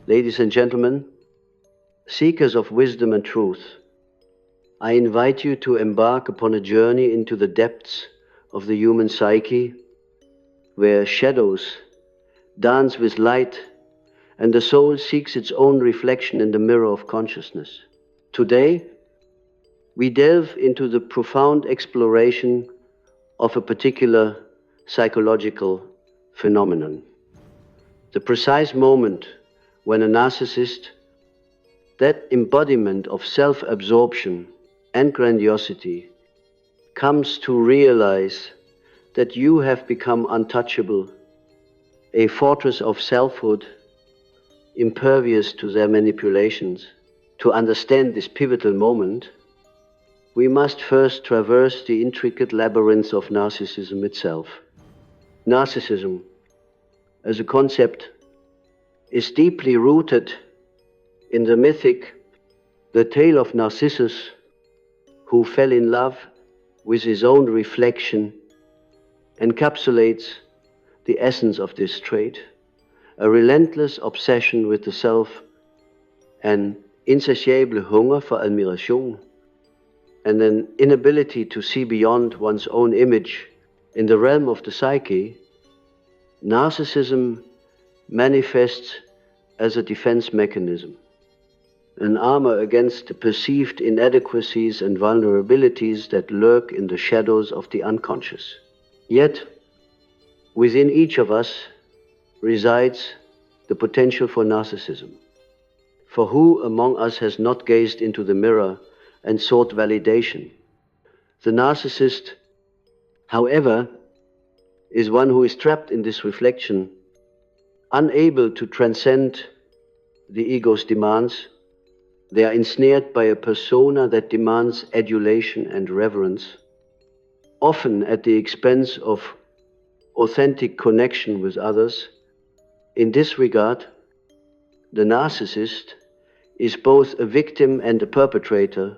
Ladies and gentlemen, seekers of wisdom and truth, I invite you to embark upon a journey into the depths of the human psyche, where shadows dance with light and the soul seeks its own reflection in the mirror of consciousness. Today, we delve into the profound exploration of a particular psychological phenomenon. The precise moment when a narcissist, that embodiment of self-absorption and grandiosity, comes to realize that you have become untouchable, a fortress of selfhood, impervious to their manipulations. To understand this pivotal moment, we must first traverse the intricate labyrinth of narcissism itself. Narcissism, as a concept, is deeply rooted in the mythic, the tale of Narcissus, who fell in love with his own reflection, encapsulates the essence of this trait, a relentless obsession with the self, an insatiable hunger for admiration, and an inability to see beyond one's own image. In the realm of the psyche, narcissism manifests as a defense mechanism, an armor against the perceived inadequacies and vulnerabilities that lurk in the shadows of the unconscious. Yet, within each of us resides the potential for narcissism. For who among us has not gazed into the mirror and sought validation? The narcissist, however, is one who is trapped in this reflection, unable to transcend the ego's demands. They are ensnared by a persona that demands adulation and reverence, often at the expense of authentic connection with others. In this regard, the narcissist is both a victim and a perpetrator,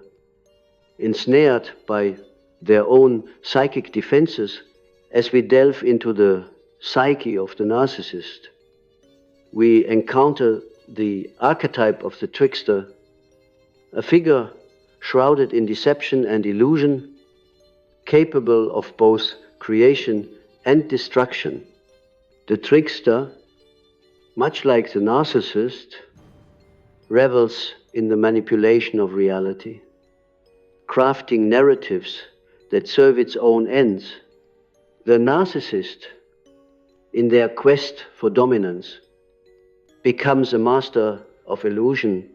ensnared by their own psychic defenses. As we delve into the psyche of the narcissist, we encounter the archetype of the trickster, a figure shrouded in deception and illusion, capable of both creation and destruction. The trickster, much like the narcissist, revels in the manipulation of reality, crafting narratives that serve its own ends. The narcissist, in their quest for dominance, becomes a master of illusion,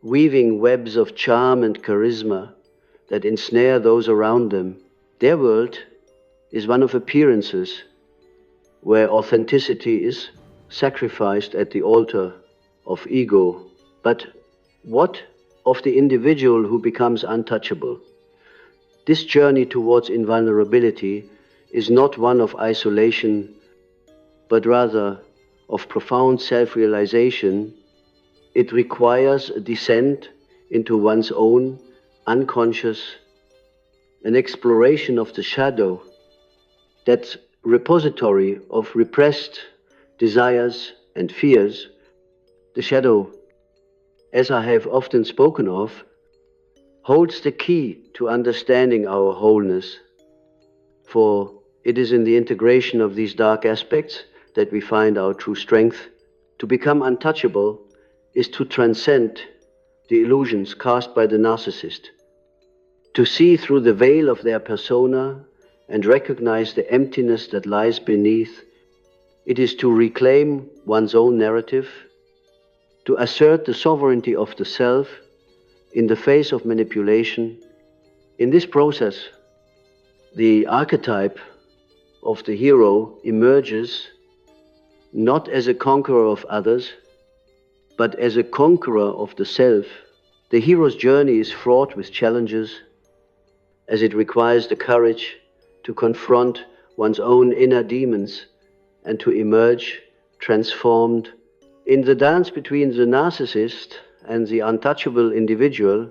weaving webs of charm and charisma that ensnare those around them. Their world is one of appearances, where authenticity is sacrificed at the altar of ego. But what of the individual who becomes untouchable? This journey towards invulnerability is not one of isolation, but rather of profound self-realization. It requires a descent into one's own unconscious, an exploration of the shadow, that repository of repressed desires and fears. The shadow, as I have often spoken of, holds the key to understanding our wholeness, for it is in the integration of these dark aspects that we find our true strength. To become untouchable is to transcend the illusions cast by the narcissist, to see through the veil of their persona and recognize the emptiness that lies beneath. It is to reclaim one's own narrative, to assert the sovereignty of the self in the face of manipulation. In this process, the archetype of the hero emerges not as a conqueror of others, but as a conqueror of the self. The hero's journey is fraught with challenges, as it requires the courage to confront one's own inner demons and to emerge transformed. In the dance between the narcissist and the untouchable individual,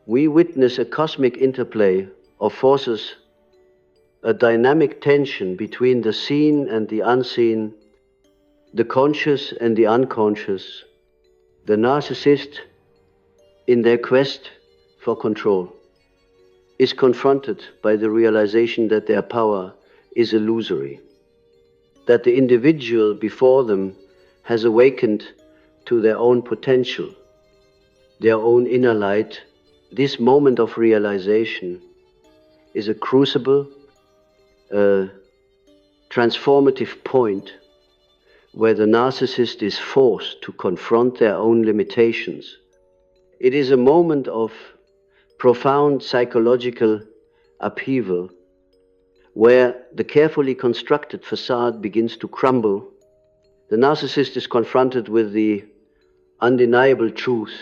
we witness a cosmic interplay of forces, a dynamic tension between the seen and the unseen, the conscious and the unconscious, the narcissist, in their quest for control, is confronted by the realization that their power is illusory, that the individual before them has awakened to their own potential, their own inner light. This moment of realization is a crucible, a transformative point where the narcissist is forced to confront their own limitations. It is a moment of profound psychological upheaval where the carefully constructed facade begins to crumble. The narcissist is confronted with the undeniable truth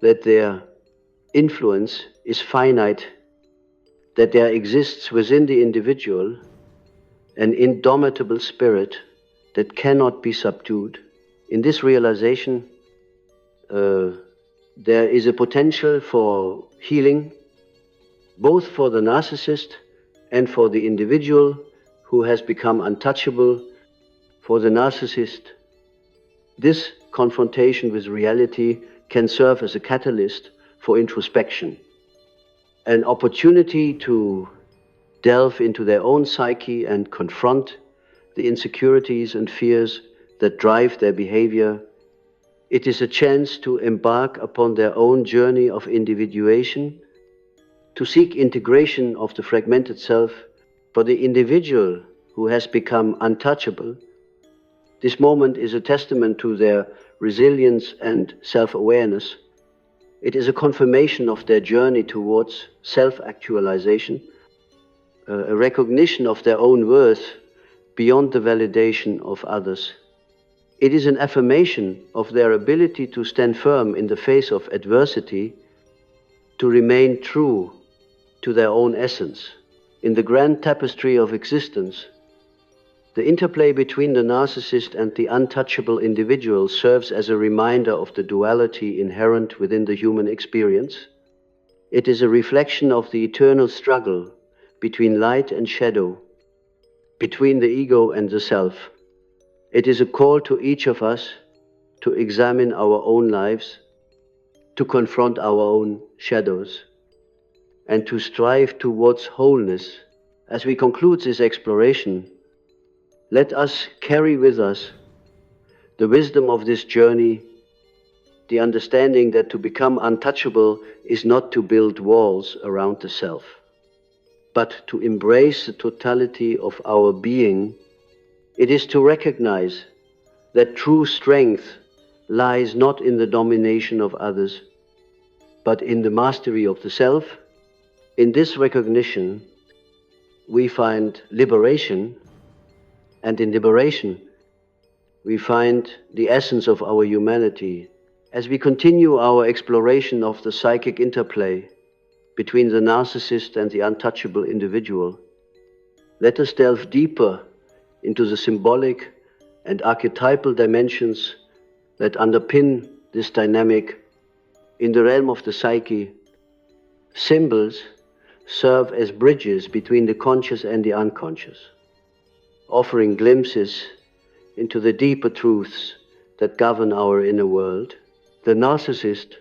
that their influence is finite, that there exists within the individual an indomitable spirit that cannot be subdued. In this realization, there is a potential for healing, both for the narcissist and for the individual who has become untouchable. For the narcissist, this confrontation with reality can serve as a catalyst for introspection, an opportunity to delve into their own psyche and confront the insecurities and fears that drive their behavior. It is a chance to embark upon their own journey of individuation, to seek integration of the fragmented self. For the individual who has become untouchable, this moment is a testament to their resilience and self-awareness. It is a confirmation of their journey towards self-actualization, a recognition of their own worth beyond the validation of others. It is an affirmation of their ability to stand firm in the face of adversity, to remain true to their own essence. In the grand tapestry of existence, the interplay between the narcissist and the untouchable individual serves as a reminder of the duality inherent within the human experience. It is a reflection of the eternal struggle between light and shadow, between the ego and the self. It is a call to each of us to examine our own lives, to confront our own shadows, and to strive towards wholeness. As we conclude this exploration, let us carry with us the wisdom of this journey, the understanding that to become untouchable is not to build walls around the self, but to embrace the totality of our being. It is to recognize that true strength lies not in the domination of others, but in the mastery of the self. In this recognition, we find liberation, and in liberation, we find the essence of our humanity. As we continue our exploration of the psychic interplay between the narcissist and the untouchable individual, let us delve deeper into the symbolic and archetypal dimensions that underpin this dynamic. In the realm of the psyche, symbols serve as bridges between the conscious and the unconscious, offering glimpses into the deeper truths that govern our inner world. The narcissist,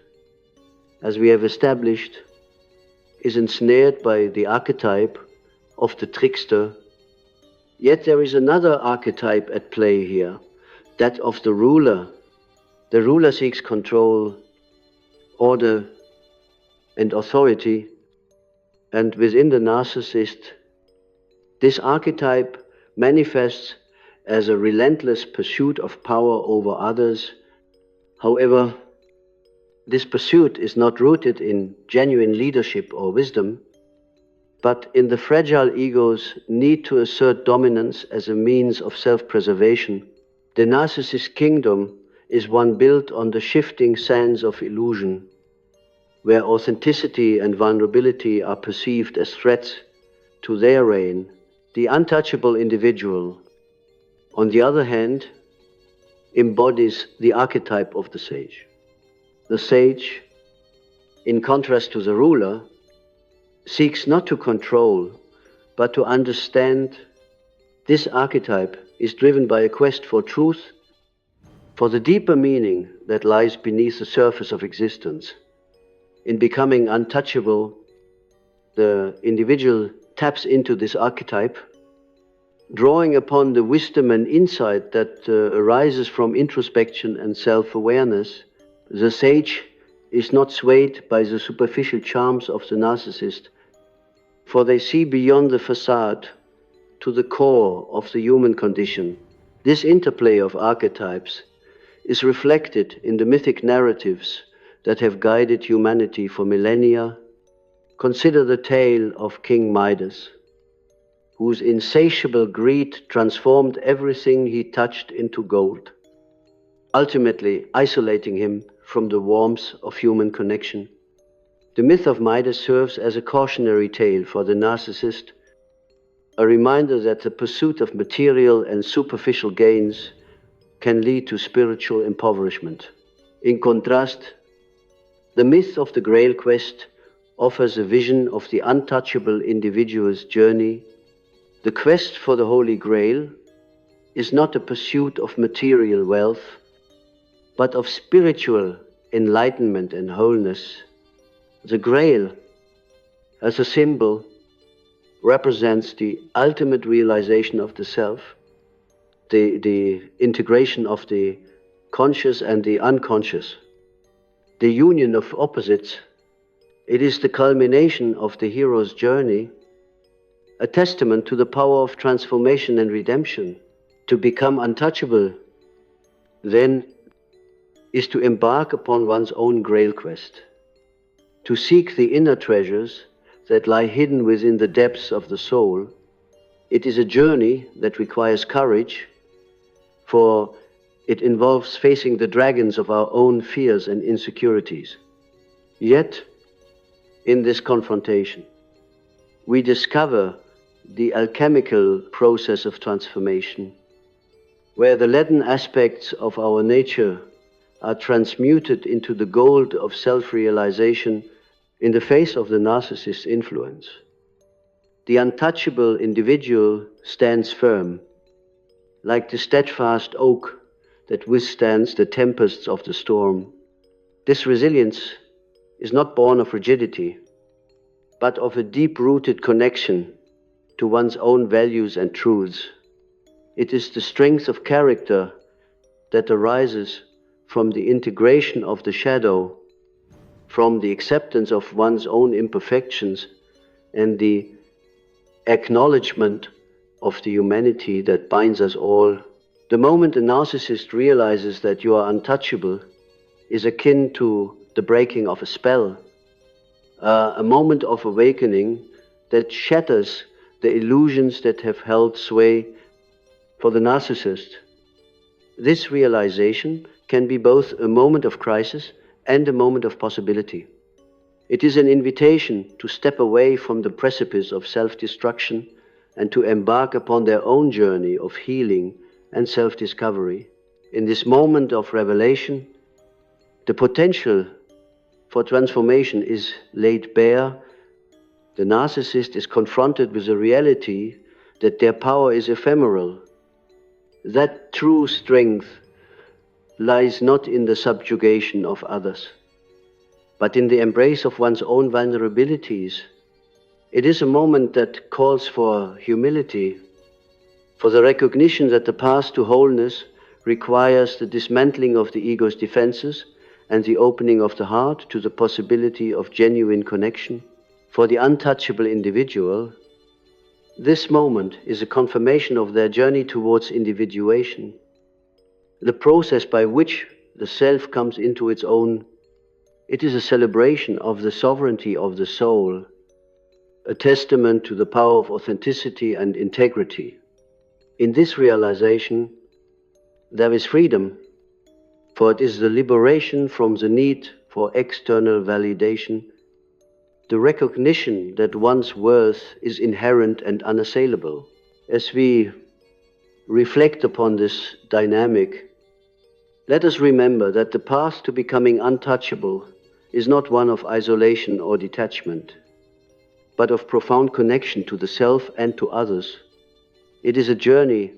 as we have established, is ensnared by the archetype of the trickster. Yet there is another archetype at play here, that of the ruler. The ruler seeks control, order, and authority, and within the narcissist, this archetype manifests as a relentless pursuit of power over others. However, this pursuit is not rooted in genuine leadership or wisdom, but in the fragile ego's need to assert dominance as a means of self-preservation. The narcissist kingdom is one built on the shifting sands of illusion, where authenticity and vulnerability are perceived as threats to their reign. The untouchable individual, on the other hand, embodies the archetype of the sage. The sage, in contrast to the ruler, seeks not to control, but to understand This archetype is driven by a quest for truth, for the deeper meaning that lies beneath the surface of existence. In becoming untouchable, the individual taps into this archetype, drawing upon the wisdom and insight that arises from introspection and self-awareness. The sage is not swayed by the superficial charms of the narcissist, for they see beyond the facade to the core of the human condition. This interplay of archetypes is reflected in the mythic narratives that have guided humanity for millennia. Consider the tale of King Midas, whose insatiable greed transformed everything he touched into gold, ultimately isolating him from the warmth of human connection. The myth of Midas serves as a cautionary tale for the narcissist, a reminder that the pursuit of material and superficial gains can lead to spiritual impoverishment. In contrast, the myth of the Grail quest offers a vision of the untouchable individual's journey. The quest for the Holy Grail is not a pursuit of material wealth, but of spiritual enlightenment and wholeness. The Grail, as a symbol, represents the ultimate realization of the self, the integration of the conscious and the unconscious, the union of opposites. It is the culmination of the hero's journey, a testament to the power of transformation and redemption. To become untouchable, then, is to embark upon one's own Grail quest, to seek the inner treasures that lie hidden within the depths of the soul. It is a journey that requires courage, for it involves facing the dragons of our own fears and insecurities. Yet, in this confrontation, we discover the alchemical process of transformation, where the leaden aspects of our nature are transmuted into the gold of self-realization in the face of the narcissist's influence. The untouchable individual stands firm, like the steadfast oak that withstands the tempests of the storm. This resilience is not born of rigidity, but of a deep-rooted connection to one's own values and truths. It is the strength of character that arises from the integration of the shadow, from the acceptance of one's own imperfections, and the acknowledgement of the humanity that binds us all. The moment a narcissist realizes that you are untouchable is akin to the breaking of a spell, a moment of awakening that shatters the illusions that have held sway. For the narcissist, this realization can be both a moment of crisis and a moment of possibility. It is an invitation to step away from the precipice of self-destruction and to embark upon their own journey of healing and self-discovery. In this moment of revelation, the potential for transformation is laid bare. The narcissist is confronted with the reality that their power is ephemeral, that true strength lies not in the subjugation of others, but in the embrace of one's own vulnerabilities. It is a moment that calls for humility, for the recognition that the path to wholeness requires the dismantling of the ego's defenses and the opening of the heart to the possibility of genuine connection. For the untouchable individual, this moment is a confirmation of their journey towards individuation, the process by which the self comes into its own. It is a celebration of the sovereignty of the soul, a testament to the power of authenticity and integrity. In this realization, there is freedom, for it is the liberation from the need for external validation, the recognition that one's worth is inherent and unassailable. As we reflect upon this dynamic, let us remember that the path to becoming untouchable is not one of isolation or detachment, but of profound connection to the self and to others. It is a journey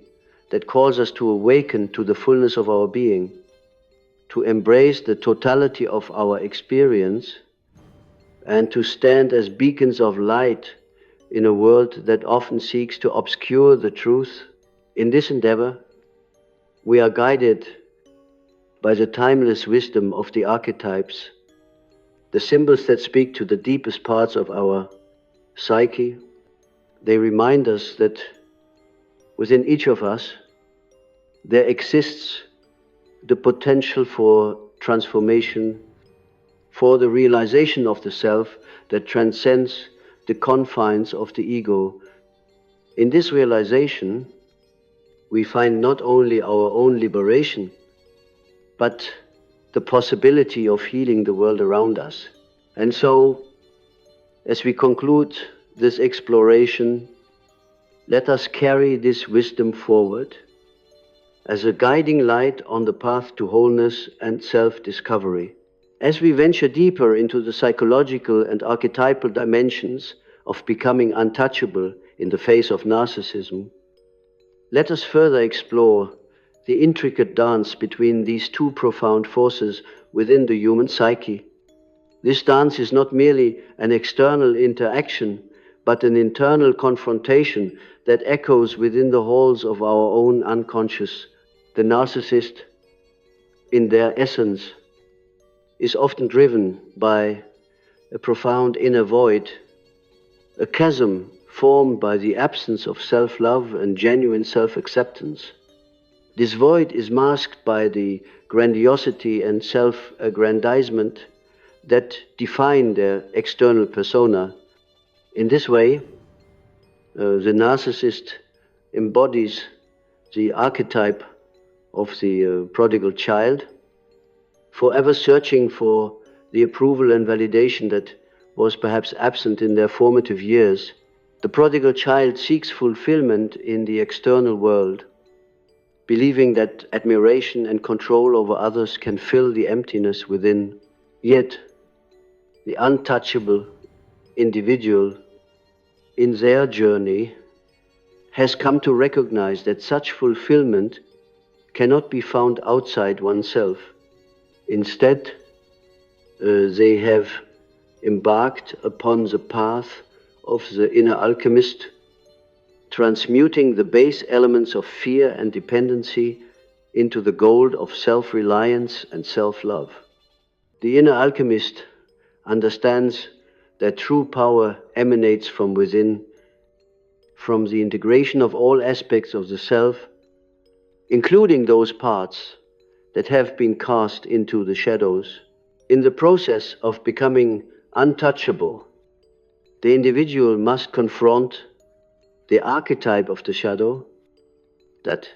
that calls us to awaken to the fullness of our being, to embrace the totality of our experience, and to stand as beacons of light in a world that often seeks to obscure the truth. In this endeavor, we are guided by the timeless wisdom of the archetypes, the symbols that speak to the deepest parts of our psyche. They remind us that within each of us there exists the potential for transformation, for the realization of the self that transcends the confines of the ego. In this realization, we find not only our own liberation, but the possibility of healing the world around us. And so, as we conclude this exploration, let us carry this wisdom forward as a guiding light on the path to wholeness and self-discovery. As we venture deeper into the psychological and archetypal dimensions of becoming untouchable in the face of narcissism, let us further explore the intricate dance between these two profound forces within the human psyche. This dance is not merely an external interaction, but an internal confrontation that echoes within the halls of our own unconscious. The narcissist, in their essence, is often driven by a profound inner void, a chasm formed by the absence of self-love and genuine self-acceptance. This void is masked by the grandiosity and self-aggrandizement that define their external persona. In this way, the narcissist embodies the archetype of the prodigal child, forever searching for the approval and validation that was perhaps absent in their formative years. The prodigal child seeks fulfillment in the external world, believing that admiration and control over others can fill the emptiness within. Yet, the untouchable individual in their journey has come to recognize that such fulfillment cannot be found outside oneself. Instead, they have embarked upon the path of the inner alchemist, transmuting the base elements of fear and dependency into the gold of self-reliance and self-love. The inner alchemist understands that true power emanates from within, from the integration of all aspects of the self, including those parts that have been cast into the shadows. In the process of becoming untouchable, the individual must confront the archetype of the shadow, that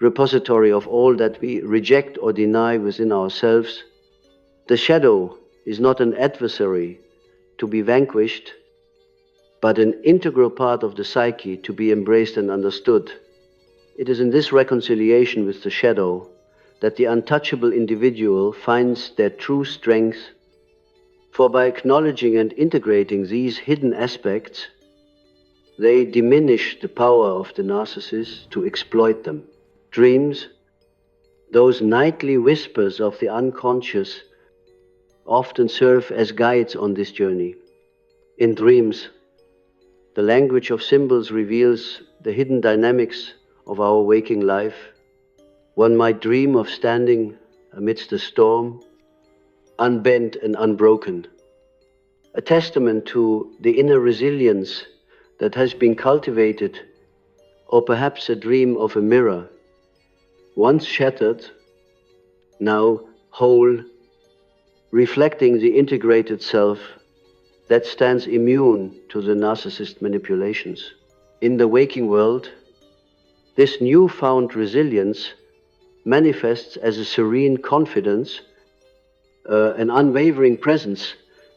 repository of all that we reject or deny within ourselves. The shadow is not an adversary to be vanquished, but an integral part of the psyche to be embraced and understood. It is in this reconciliation with the shadow that the untouchable individual finds their true strength, for by acknowledging and integrating these hidden aspects, they diminish the power of the narcissist to exploit them. Dreams, those nightly whispers of the unconscious, often serve as guides on this journey. In dreams, the language of symbols reveals the hidden dynamics of our waking life. One might dream of standing amidst a storm, unbent and unbroken, a testament to the inner resilience that has been cultivated, or perhaps a dream of a mirror, once shattered, now whole, reflecting the integrated self that stands immune to the narcissist manipulations. In the waking world, this newfound resilience manifests as a serene confidence, an unwavering presence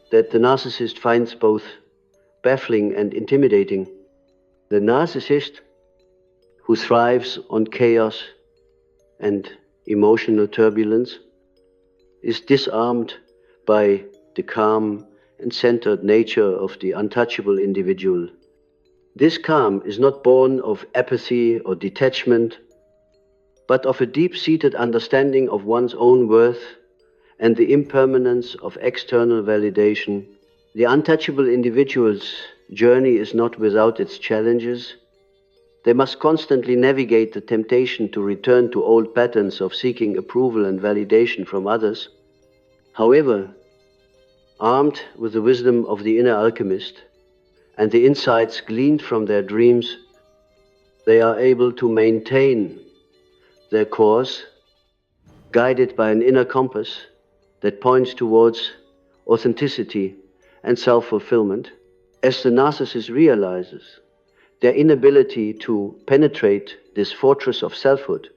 that the narcissist finds both baffling and intimidating. The narcissist, who thrives on chaos and emotional turbulence, is disarmed by the calm and centered nature of the untouchable individual. This calm is not born of apathy or detachment, but of a deep-seated understanding of one's own worth and the impermanence of external validation. The untouchable individual's journey is not without its challenges. They must constantly navigate the temptation to return to old patterns of seeking approval and validation from others. However, armed with the wisdom of the inner alchemist and the insights gleaned from their dreams, they are able to maintain their course, guided by an inner compass that points towards authenticity and self-fulfillment. As the narcissist realizes their inability to penetrate this fortress of selfhood,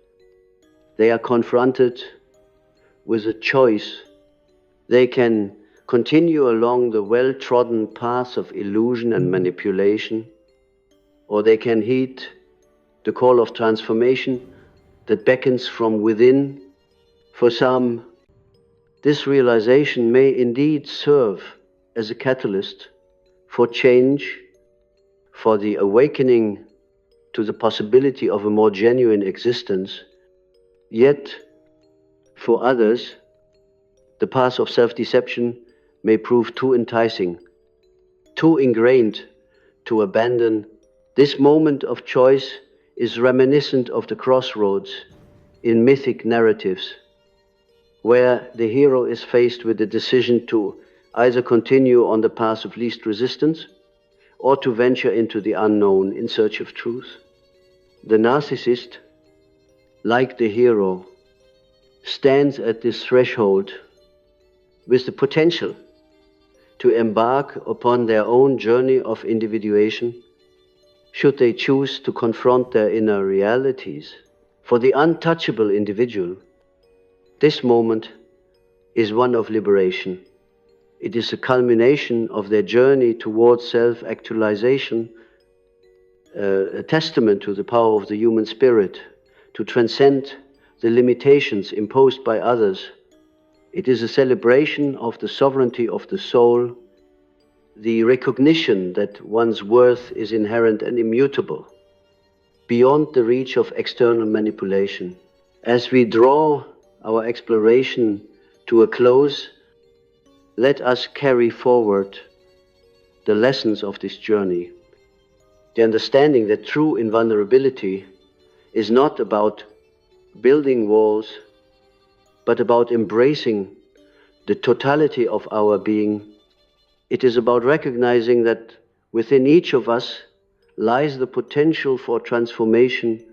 they are confronted with a choice. They can continue along the well-trodden path of illusion and manipulation, or they can heed the call of transformation that beckons from within. For some, this realization may indeed serve as a catalyst for change, for the awakening to the possibility of a more genuine existence. Yet, for others, the path of self-deception may prove too enticing, too ingrained to abandon. This moment of choice is reminiscent of the crossroads in mythic narratives, where the hero is faced with the decision to either continue on the path of least resistance or to venture into the unknown in search of truth. The narcissist, like the hero, stands at this threshold with the potential to embark upon their own journey of individuation, should they choose to confront their inner realities. For the untouchable individual, this moment is one of liberation. It is a culmination of their journey towards self-actualization, a testament to the power of the human spirit to transcend the limitations imposed by others. It is a celebration of the sovereignty of the soul, the recognition that one's worth is inherent and immutable, beyond the reach of external manipulation. As we draw our exploration to a close, let us carry forward the lessons of this journey. The understanding that true invulnerability is not about building walls, but about embracing the totality of our being. It is about recognizing that within each of us lies the potential for transformation,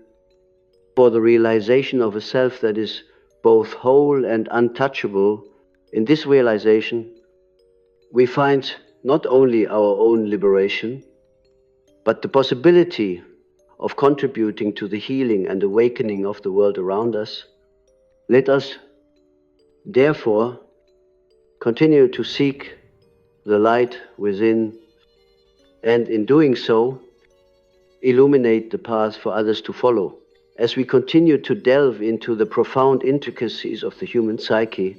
for the realization of a self that is both whole and untouchable. In this realization, we find not only our own liberation, but the possibility of contributing to the healing and awakening of the world around us. Let us, therefore, continue to seek the light within, and in doing so, illuminate the path for others to follow. As we continue to delve into the profound intricacies of the human psyche,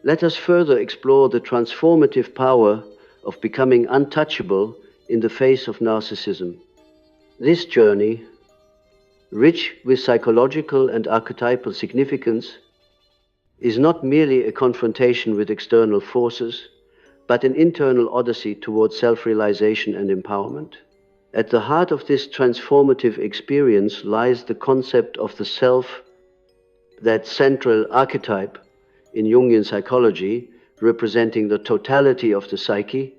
let us further explore the transformative power of becoming untouchable in the face of narcissism. This journey, rich with psychological and archetypal significance, is not merely a confrontation with external forces, but an internal odyssey towards self-realization and empowerment. At the heart of this transformative experience lies the concept of the self, that central archetype in Jungian psychology, representing the totality of the psyche.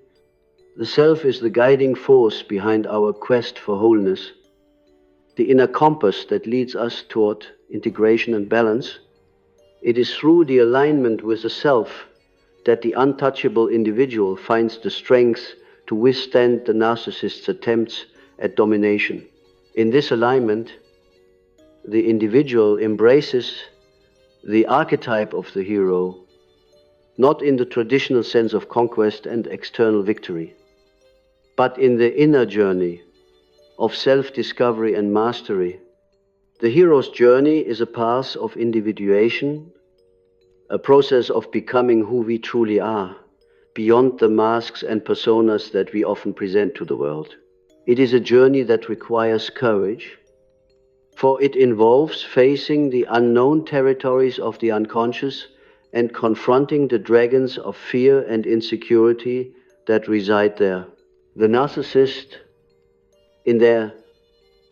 The self is the guiding force behind our quest for wholeness, the inner compass that leads us toward integration and balance. It is through the alignment with the self that the untouchable individual finds the strength to withstand the narcissist's attempts at domination. In this alignment, the individual embraces the archetype of the hero, not in the traditional sense of conquest and external victory, but in the inner journey of self-discovery and mastery. The hero's journey is a path of individuation, a process of becoming who we truly are, beyond the masks and personas that we often present to the world. It is a journey that requires courage, for it involves facing the unknown territories of the unconscious and confronting the dragons of fear and insecurity that reside there. The narcissist, in their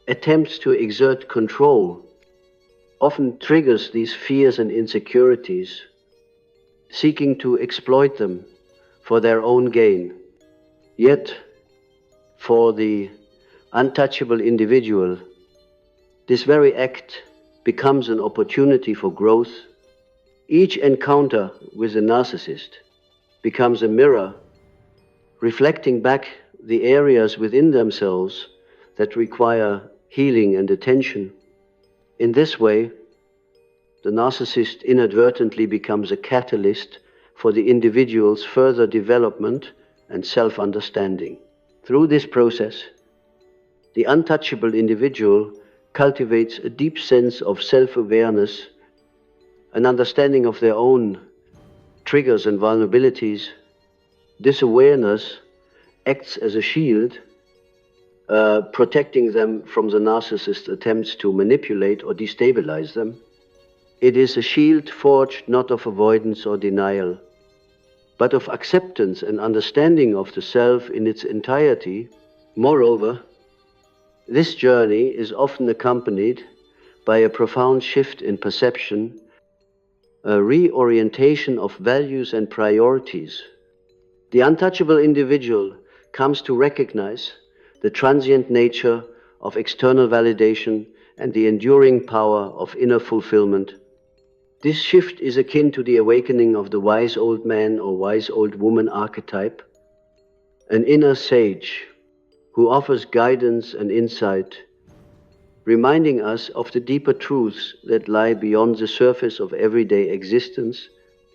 attempts to exert control, often triggers these fears and insecurities, seeking to exploit them for their own gain. Yet, for the untouchable individual, this very act becomes an opportunity for growth. Each encounter with a narcissist becomes a mirror, reflecting back the areas within themselves that require healing and attention. In this way, the narcissist inadvertently becomes a catalyst for the individual's further development and self-understanding. Through this process, the untouchable individual cultivates a deep sense of self-awareness, an understanding of their own triggers and vulnerabilities. This awareness acts as a shield, protecting them from the narcissist's attempts to manipulate or destabilize them. It is a shield forged not of avoidance or denial, but of acceptance and understanding of the self in its entirety. Moreover, this journey is often accompanied by a profound shift in perception, a reorientation of values and priorities. The untouchable individual comes to recognize the transient nature of external validation and the enduring power of inner fulfillment. This shift is akin to the awakening of the wise old man or wise old woman archetype, an inner sage who offers guidance and insight, reminding us of the deeper truths that lie beyond the surface of everyday existence.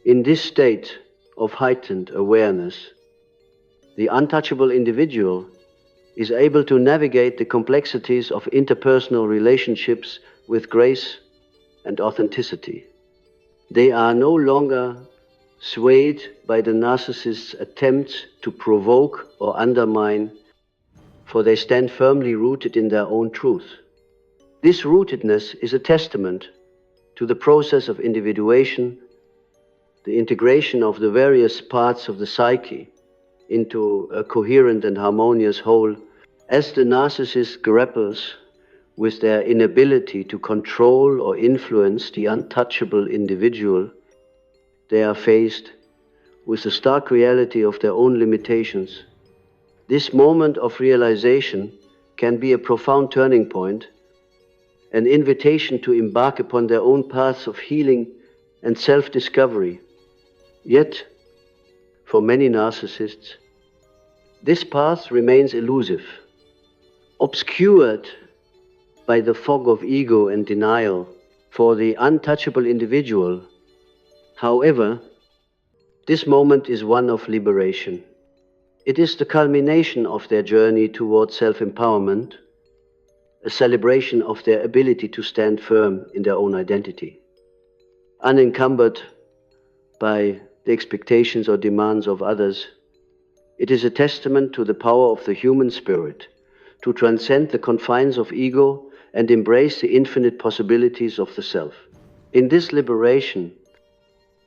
In this state of heightened awareness, the untouchable individual is able to navigate the complexities of interpersonal relationships with grace and authenticity. They are no longer swayed by the narcissist's attempts to provoke or undermine, for they stand firmly rooted in their own truth. This rootedness is a testament to the process of individuation, the integration of the various parts of the psyche into a coherent and harmonious whole. As the narcissist grapples with their inability to control or influence the untouchable individual, they are faced with the stark reality of their own limitations. This moment of realization can be a profound turning point, an invitation to embark upon their own paths of healing and self-discovery. Yet, for many narcissists, this path remains elusive, obscured by the fog of ego and denial. For the untouchable individual, however, this moment is one of liberation. It is the culmination of their journey towards self-empowerment, a celebration of their ability to stand firm in their own identity, unencumbered by the expectations or demands of others. It is a testament to the power of the human spirit to transcend the confines of ego and embrace the infinite possibilities of the self. In this liberation,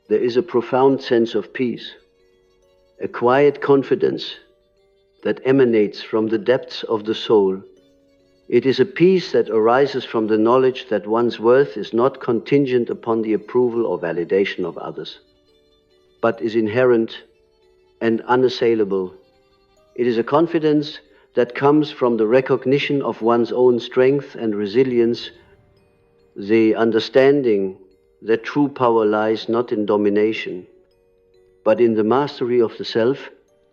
there is a profound sense of peace, a quiet confidence that emanates from the depths of the soul. It is a peace that arises from the knowledge that one's worth is not contingent upon the approval or validation of others, but is inherent and unassailable. It is a confidence that comes from the recognition of one's own strength and resilience, the understanding that true power lies not in domination, but in the mastery of the self.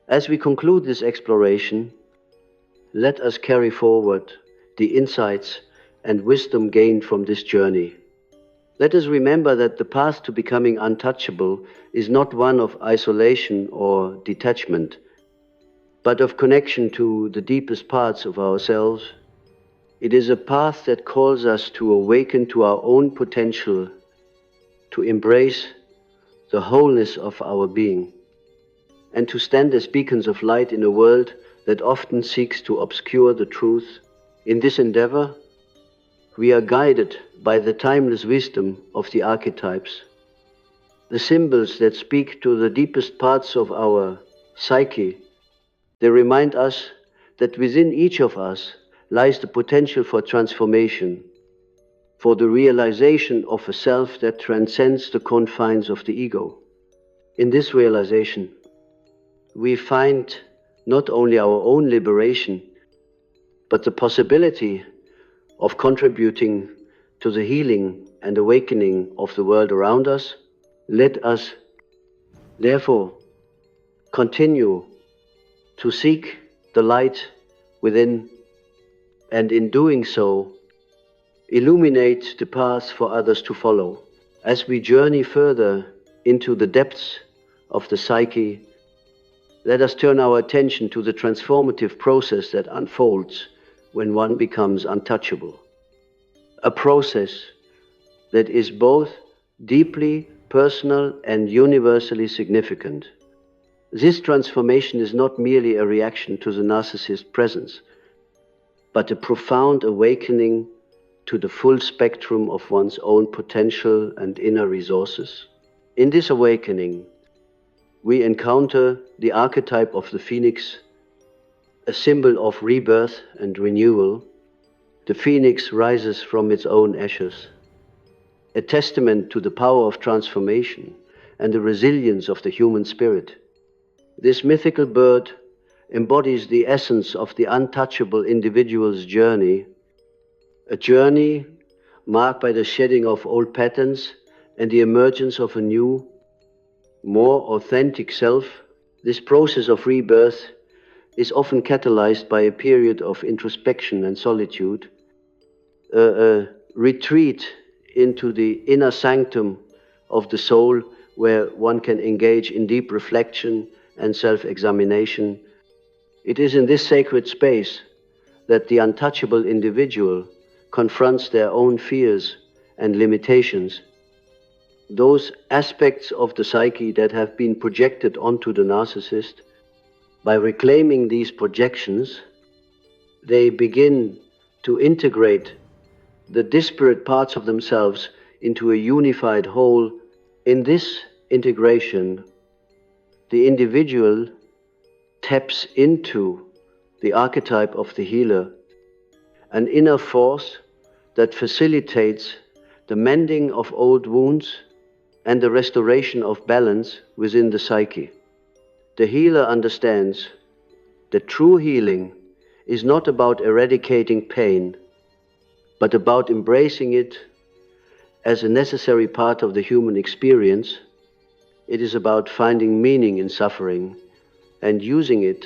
As we conclude this exploration, let us carry forward the insights and wisdom gained from this journey. Let us remember that the path to becoming untouchable is not one of isolation or detachment, but of connection to the deepest parts of ourselves. It is a path that calls us to awaken to our own potential, to embrace the wholeness of our being, and to stand as beacons of light in a world that often seeks to obscure the truth. In this endeavor, we are guided by the timeless wisdom of the archetypes, the symbols that speak to the deepest parts of our psyche. They remind us that within each of us lies the potential for transformation, for the realization of a self that transcends the confines of the ego. In this realization, we find not only our own liberation, but the possibility of contributing to the healing and awakening of the world around us. Let us, therefore, continue to seek the light within, and in doing so, illuminate the path for others to follow. As we journey further into the depths of the psyche, let us turn our attention to the transformative process that unfolds when one becomes untouchable. A process that is both deeply personal and universally significant. This transformation is not merely a reaction to the narcissist's presence, but a profound awakening to the full spectrum of one's own potential and inner resources. In this awakening, we encounter the archetype of the phoenix, a symbol of rebirth and renewal. The phoenix rises from its own ashes, a testament to the power of transformation and the resilience of the human spirit. This mythical bird embodies the essence of the untouchable individual's journey, a journey marked by the shedding of old patterns and the emergence of a new, more authentic self. This process of rebirth is often catalyzed by a period of introspection and solitude, a retreat into the inner sanctum of the soul, where one can engage in deep reflection and self-examination. It is in this sacred space that the untouchable individual confronts their own fears and limitations, those aspects of the psyche that have been projected onto the narcissist. By reclaiming these projections, they begin to integrate the disparate parts of themselves into a unified whole. In this integration, the individual taps into the archetype of the healer, an inner force that facilitates the mending of old wounds and the restoration of balance within the psyche. The healer understands that true healing is not about eradicating pain, but about embracing it as a necessary part of the human experience. It is about finding meaning in suffering and using it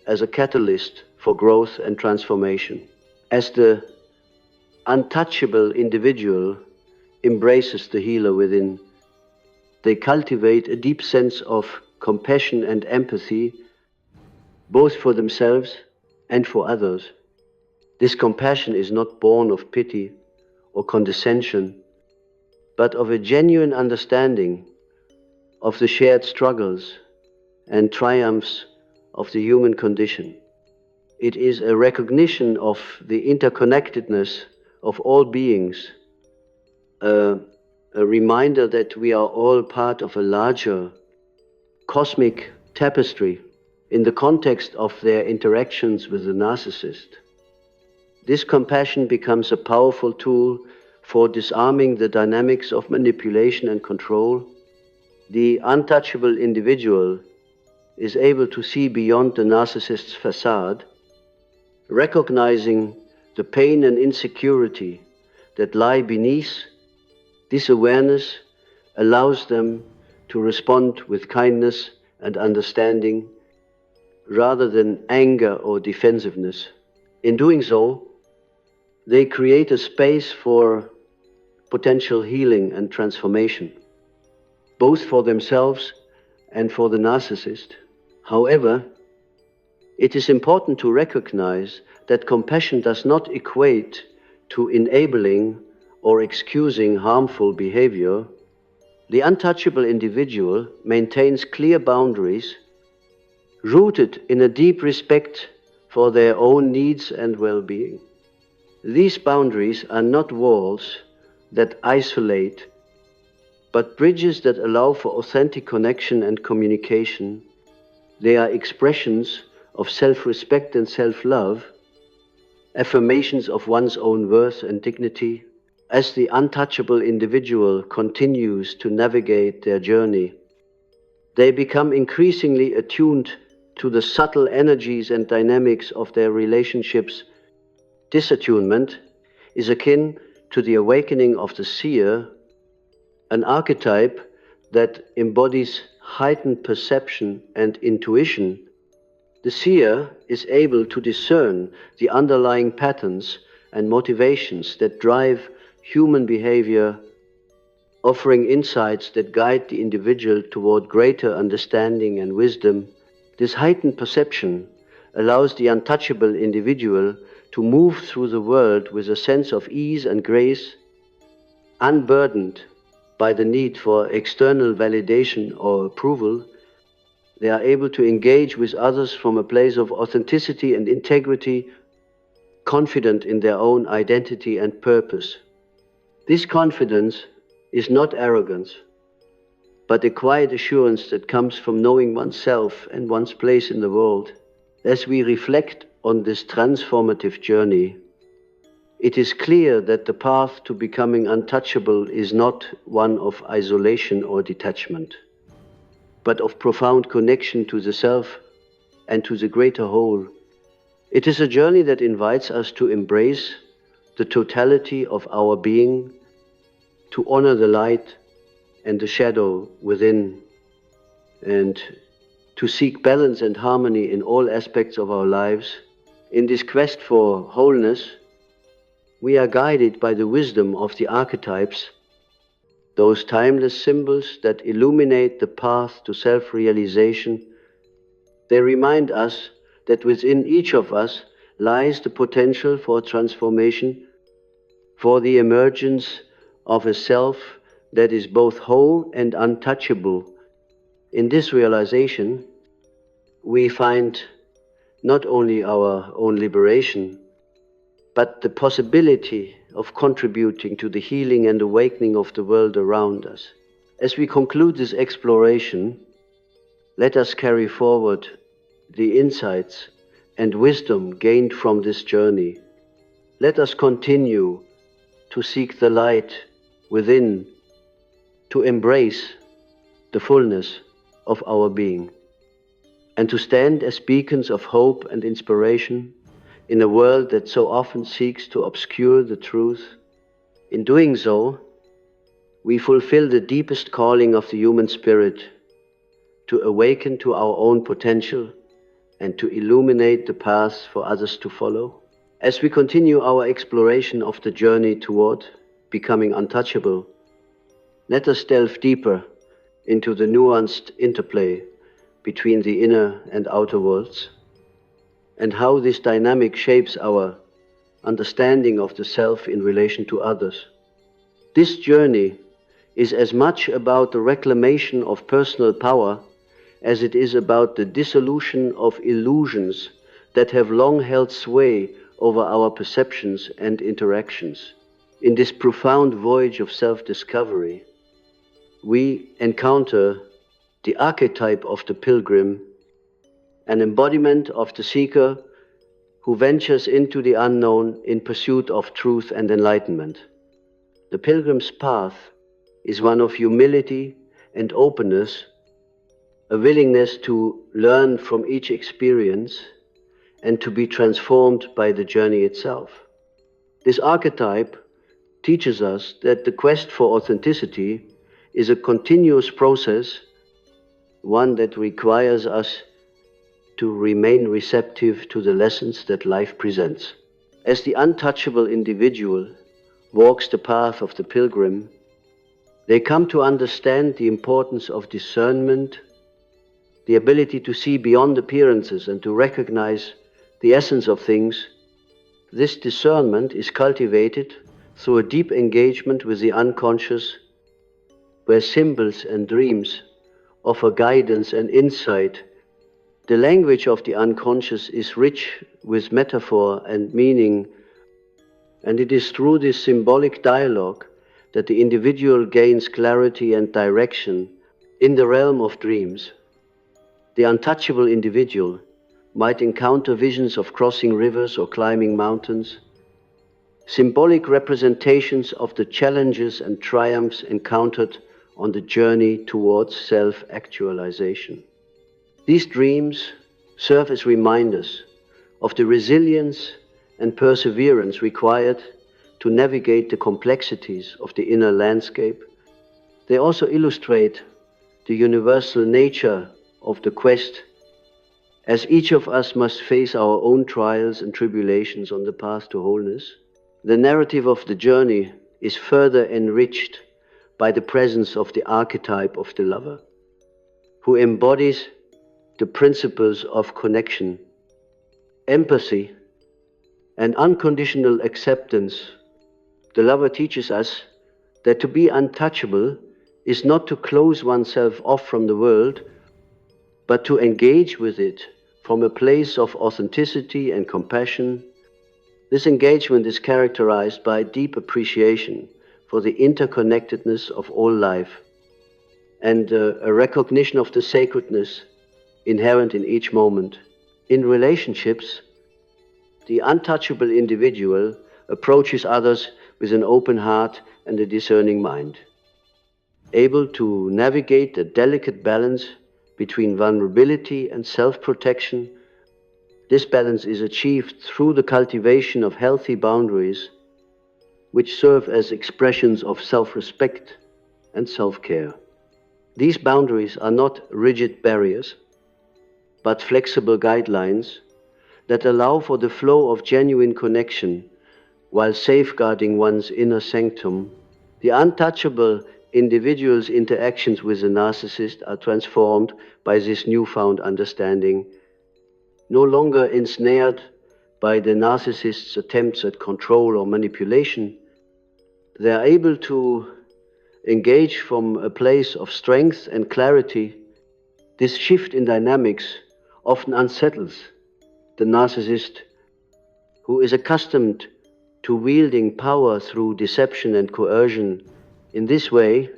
as a catalyst for growth and transformation. As the untouchable individual embraces the healer within, they cultivate a deep sense of compassion and empathy, both for themselves and for others. This compassion is not born of pity or condescension, but of a genuine understanding of the shared struggles and triumphs of the human condition. It is a recognition of the interconnectedness of all beings, a reminder that we are all part of a larger cosmic tapestry in the context of their interactions with the narcissist. This compassion becomes a powerful tool for disarming the dynamics of manipulation and control. The untouchable individual is able to see beyond the narcissist's facade, recognizing the pain and insecurity that lie beneath. This awareness allows them to respond with kindness and understanding rather than anger or defensiveness. In doing so, they create a space for potential healing and transformation, both for themselves and for the narcissist. However, it is important to recognize that compassion does not equate to enabling or excusing harmful behavior. The untouchable individual maintains clear boundaries, rooted in a deep respect for their own needs and well-being. These boundaries are not walls that isolate, but bridges that allow for authentic connection and communication. They are expressions of self-respect and self-love, affirmations of one's own worth and dignity. As the untouchable individual continues to navigate their journey, they become increasingly attuned to the subtle energies and dynamics of their relationships. Disattunement is akin to the awakening of the seer, an archetype that embodies heightened perception and intuition. The seer is able to discern the underlying patterns and motivations that drive human behavior, offering insights that guide the individual toward greater understanding and wisdom. This heightened perception allows the untouchable individual to move through the world with a sense of ease and grace, unburdened by the need for external validation or approval. They are able to engage with others from a place of authenticity and integrity, confident in their own identity and purpose. This confidence is not arrogance, but a quiet assurance that comes from knowing oneself and one's place in the world. As we reflect on this transformative journey, it is clear that the path to becoming untouchable is not one of isolation or detachment, but of profound connection to the self and to the greater whole. It is a journey that invites us to embrace the totality of our being, to honor the light and the shadow within, and to seek balance and harmony in all aspects of our lives. In this quest for wholeness, we are guided by the wisdom of the archetypes, those timeless symbols that illuminate the path to self-realization. They remind us that within each of us lies the potential for transformation, for the emergence of a self that is both whole and untouchable. In this realization, we find not only our own liberation, but the possibility of contributing to the healing and awakening of the world around us. As we conclude this exploration, let us carry forward the insights and wisdom gained from this journey. Let us continue to seek the light within, to embrace the fullness of our being, and to stand as beacons of hope and inspiration in a world that so often seeks to obscure the truth. In doing so, we fulfill the deepest calling of the human spirit, to awaken to our own potential and to illuminate the path for others to follow. As we continue our exploration of the journey toward becoming untouchable, let us delve deeper into the nuanced interplay between the inner and outer worlds, and how this dynamic shapes our understanding of the self in relation to others. This journey is as much about the reclamation of personal power as it is about the dissolution of illusions that have long held sway over our perceptions and interactions. In this profound voyage of self-discovery, we encounter the archetype of the pilgrim, an embodiment of the seeker who ventures into the unknown in pursuit of truth and enlightenment. The pilgrim's path is one of humility and openness, a willingness to learn from each experience and to be transformed by the journey itself. This archetype teaches us that the quest for authenticity is a continuous process, one that requires us to remain receptive to the lessons that life presents. As the untouchable individual walks the path of the pilgrim, they come to understand the importance of discernment, the ability to see beyond appearances and to recognize the essence of things. This discernment is cultivated through a deep engagement with the unconscious, where symbols and dreams offer guidance and insight The language of the unconscious is rich with metaphor and meaning, and it is through this symbolic dialogue that the individual gains clarity and direction in the realm of dreams. The untouchable individual might encounter visions of crossing rivers or climbing mountains, symbolic representations of the challenges and triumphs encountered on the journey towards self-actualization. These dreams serve as reminders of the resilience and perseverance required to navigate the complexities of the inner landscape. They also illustrate the universal nature of the quest, as each of us must face our own trials and tribulations on the path to wholeness. The narrative of the journey is further enriched by the presence of the archetype of the lover, who embodies the principles of connection, empathy, and unconditional acceptance. The lover teaches us that to be untouchable is not to close oneself off from the world, but to engage with it from a place of authenticity and compassion. This engagement is characterized by deep appreciation for the interconnectedness of all life and a recognition of the sacredness inherent in each moment. In relationships, the untouchable individual approaches others with an open heart and a discerning mind, able to navigate a delicate balance between vulnerability and self-protection. This balance is achieved through the cultivation of healthy boundaries, which serve as expressions of self-respect and self-care. These boundaries are not rigid barriers, but flexible guidelines that allow for the flow of genuine connection while safeguarding one's inner sanctum. The untouchable individual's interactions with the narcissist are transformed by this newfound understanding. No longer ensnared by the narcissist's attempts at control or manipulation, they are able to engage from a place of strength and clarity. This shift in dynamics often unsettles the narcissist, who is accustomed to wielding power through deception and coercion. In this way,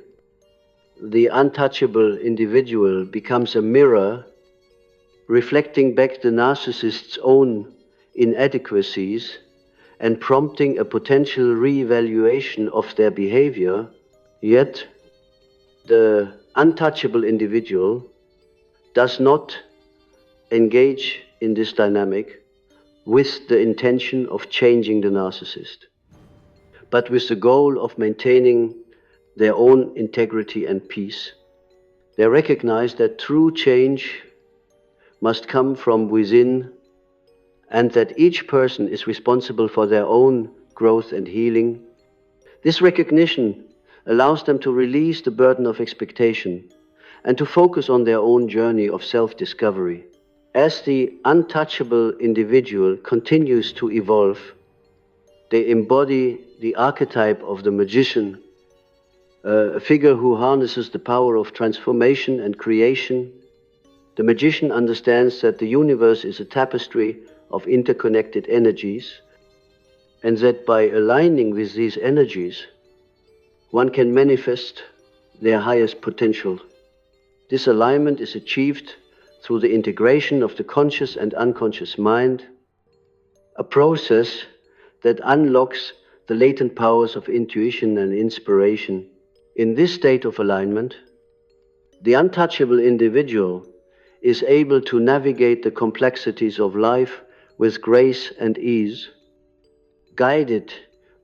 the untouchable individual becomes a mirror, reflecting back the narcissist's own inadequacies and prompting a potential re-evaluation of their behavior. Yet, the untouchable individual does not engage in this dynamic with the intention of changing the narcissist, but with the goal of maintaining their own integrity and peace. They recognize that true change must come from within, and that each person is responsible for their own growth and healing. This recognition allows them to release the burden of expectation and to focus on their own journey of self-discovery. As the untouchable individual continues to evolve, they embody the archetype of the magician, a figure who harnesses the power of transformation and creation. The magician understands that the universe is a tapestry of interconnected energies, and that by aligning with these energies, one can manifest their highest potential. This alignment is achieved through the integration of the conscious and unconscious mind, a process that unlocks the latent powers of intuition and inspiration. In this state of alignment, the untouchable individual is able to navigate the complexities of life with grace and ease, guided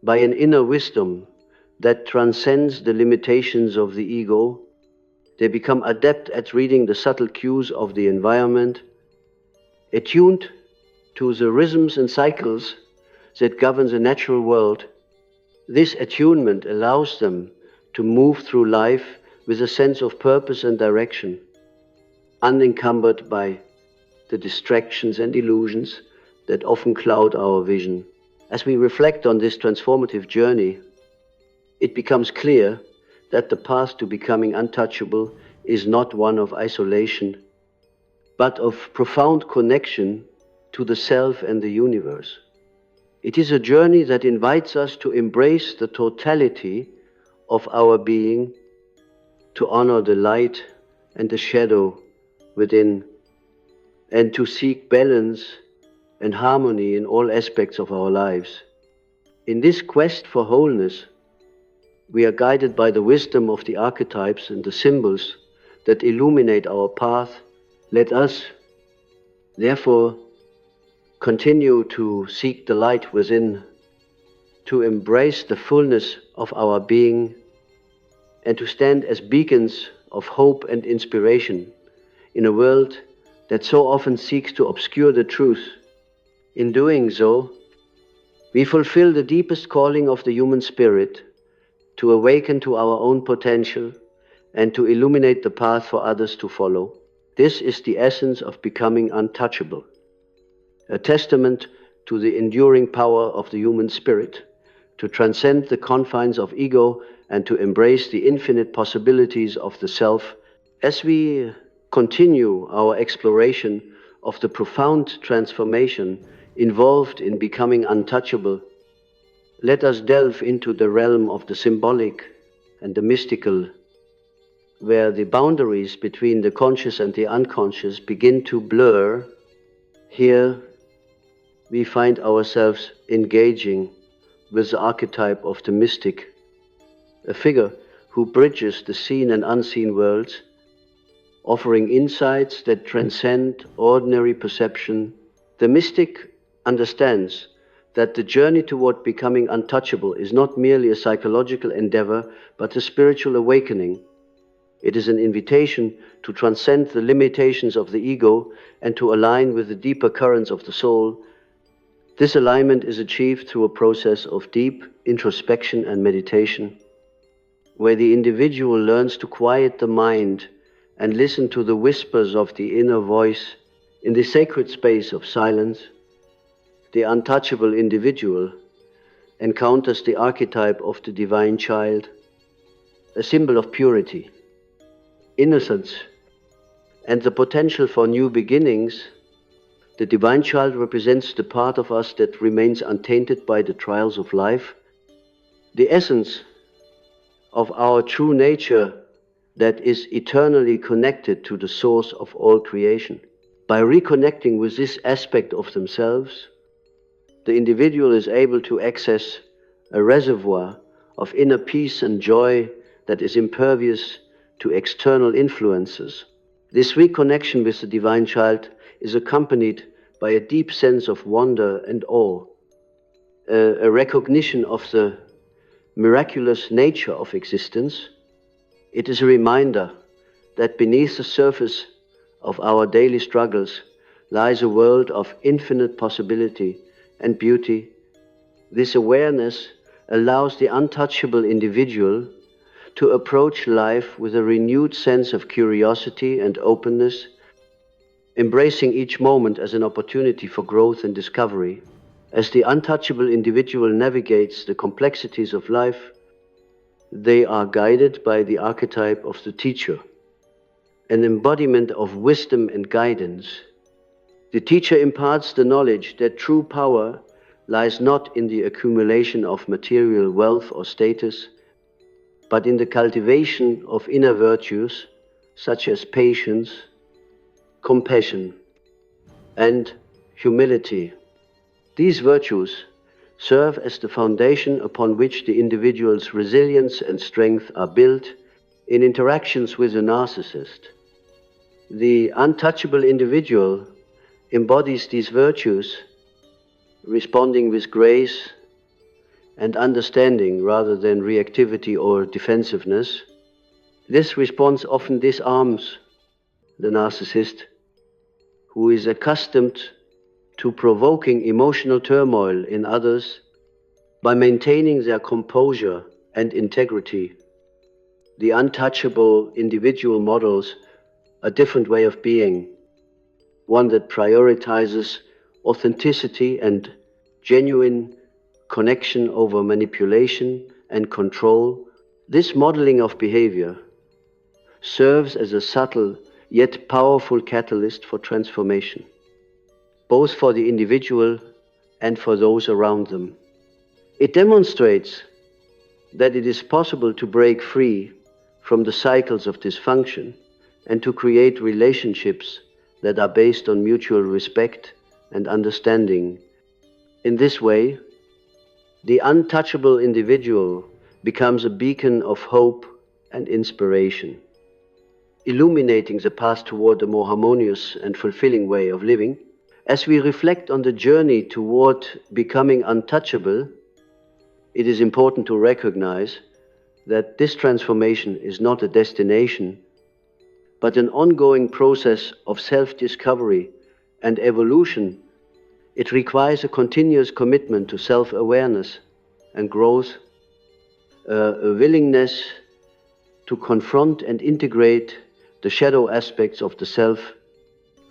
by an inner wisdom that transcends the limitations of the ego. They become adept at reading the subtle cues of the environment, attuned to the rhythms and cycles that govern the natural world. This attunement allows them to move through life with a sense of purpose and direction, unencumbered by the distractions and illusions that often cloud our vision. As we reflect on this transformative journey, it becomes clear that the path to becoming untouchable is not one of isolation, but of profound connection to the self and the universe. It is a journey that invites us to embrace the totality of our being, to honor the light and the shadow within, and to seek balance and harmony in all aspects of our lives. In this quest for wholeness, we are guided by the wisdom of the archetypes and the symbols that illuminate our path. Let us, therefore, continue to seek the light within, to embrace the fullness of our being, and to stand as beacons of hope and inspiration in a world that so often seeks to obscure the truth. In doing so, we fulfill the deepest calling of the human spirit to awaken to our own potential and to illuminate the path for others to follow. This is the essence of becoming untouchable, a testament to the enduring power of the human spirit, to transcend the confines of ego and to embrace the infinite possibilities of the self. As we continue our exploration of the profound transformation involved in becoming untouchable, let us delve into the realm of the symbolic and the mystical, where the boundaries between the conscious and the unconscious begin to blur. Here we find ourselves engaging with the archetype of the mystic, a figure who bridges the seen and unseen worlds, offering insights that transcend ordinary perception. The mystic understands that the journey toward becoming untouchable is not merely a psychological endeavor, but a spiritual awakening. It is an invitation to transcend the limitations of the ego and to align with the deeper currents of the soul. This alignment is achieved through a process of deep introspection and meditation, where the individual learns to quiet the mind and listen to the whispers of the inner voice. In the sacred space of silence, the untouchable individual encounters the archetype of the divine child, a symbol of purity, innocence, and the potential for new beginnings. The divine child represents the part of us that remains untainted by the trials of life, the essence of our true nature that is eternally connected to the source of all creation. By reconnecting with this aspect of themselves, the individual is able to access a reservoir of inner peace and joy that is impervious to external influences. This reconnection with the divine child is accompanied by a deep sense of wonder and awe, a recognition of the miraculous nature of existence. It is a reminder that beneath the surface of our daily struggles lies a world of infinite possibility and beauty. This awareness allows the untouchable individual to approach life with a renewed sense of curiosity and openness, embracing each moment as an opportunity for growth and discovery. As the untouchable individual navigates the complexities of life, they are guided by the archetype of the teacher, an embodiment of wisdom and guidance. The teacher imparts the knowledge that true power lies not in the accumulation of material wealth or status, but in the cultivation of inner virtues such as patience, compassion, and humility. These virtues serve as the foundation upon which the individual's resilience and strength are built in interactions with the narcissist. The untouchable individual embodies these virtues, responding with grace and understanding rather than reactivity or defensiveness. This response often disarms the narcissist, who is accustomed to provoking emotional turmoil in others by maintaining their composure and integrity. The untouchable individual models a different way of being, one that prioritizes authenticity and genuine connection over manipulation and control. This modeling of behavior serves as a subtle yet powerful catalyst for transformation, both for the individual and for those around them. It demonstrates that it is possible to break free from the cycles of dysfunction and to create relationships that are based on mutual respect and understanding. In this way, the untouchable individual becomes a beacon of hope and inspiration, illuminating the path toward a more harmonious and fulfilling way of living. As we reflect on the journey toward becoming untouchable, it is important to recognize that this transformation is not a destination, but an ongoing process of self-discovery and evolution. It requires a continuous commitment to self-awareness and growth, a willingness to confront and integrate the shadow aspects of the self.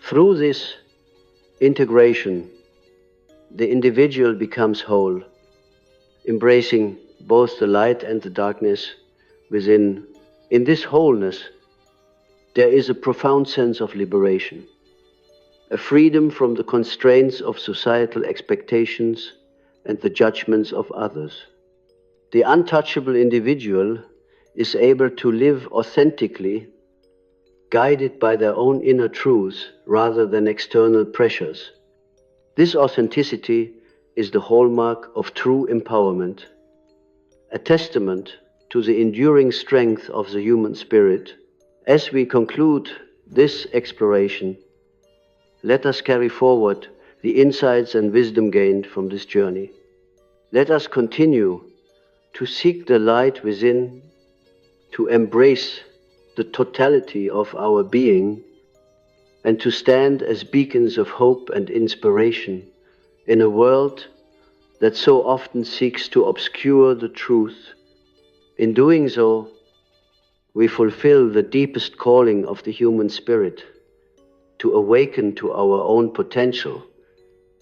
Through this integration, the individual becomes whole, embracing both the light and the darkness within. In this wholeness, there is a profound sense of liberation, a freedom from the constraints of societal expectations and the judgments of others. The untouchable individual is able to live authentically, guided by their own inner truths rather than external pressures. This authenticity is the hallmark of true empowerment, a testament to the enduring strength of the human spirit. As we conclude this exploration, let us carry forward the insights and wisdom gained from this journey. Let us continue to seek the light within, to embrace the totality of our being, and to stand as beacons of hope and inspiration in a world that so often seeks to obscure the truth. In doing so, we fulfill the deepest calling of the human spirit, to awaken to our own potential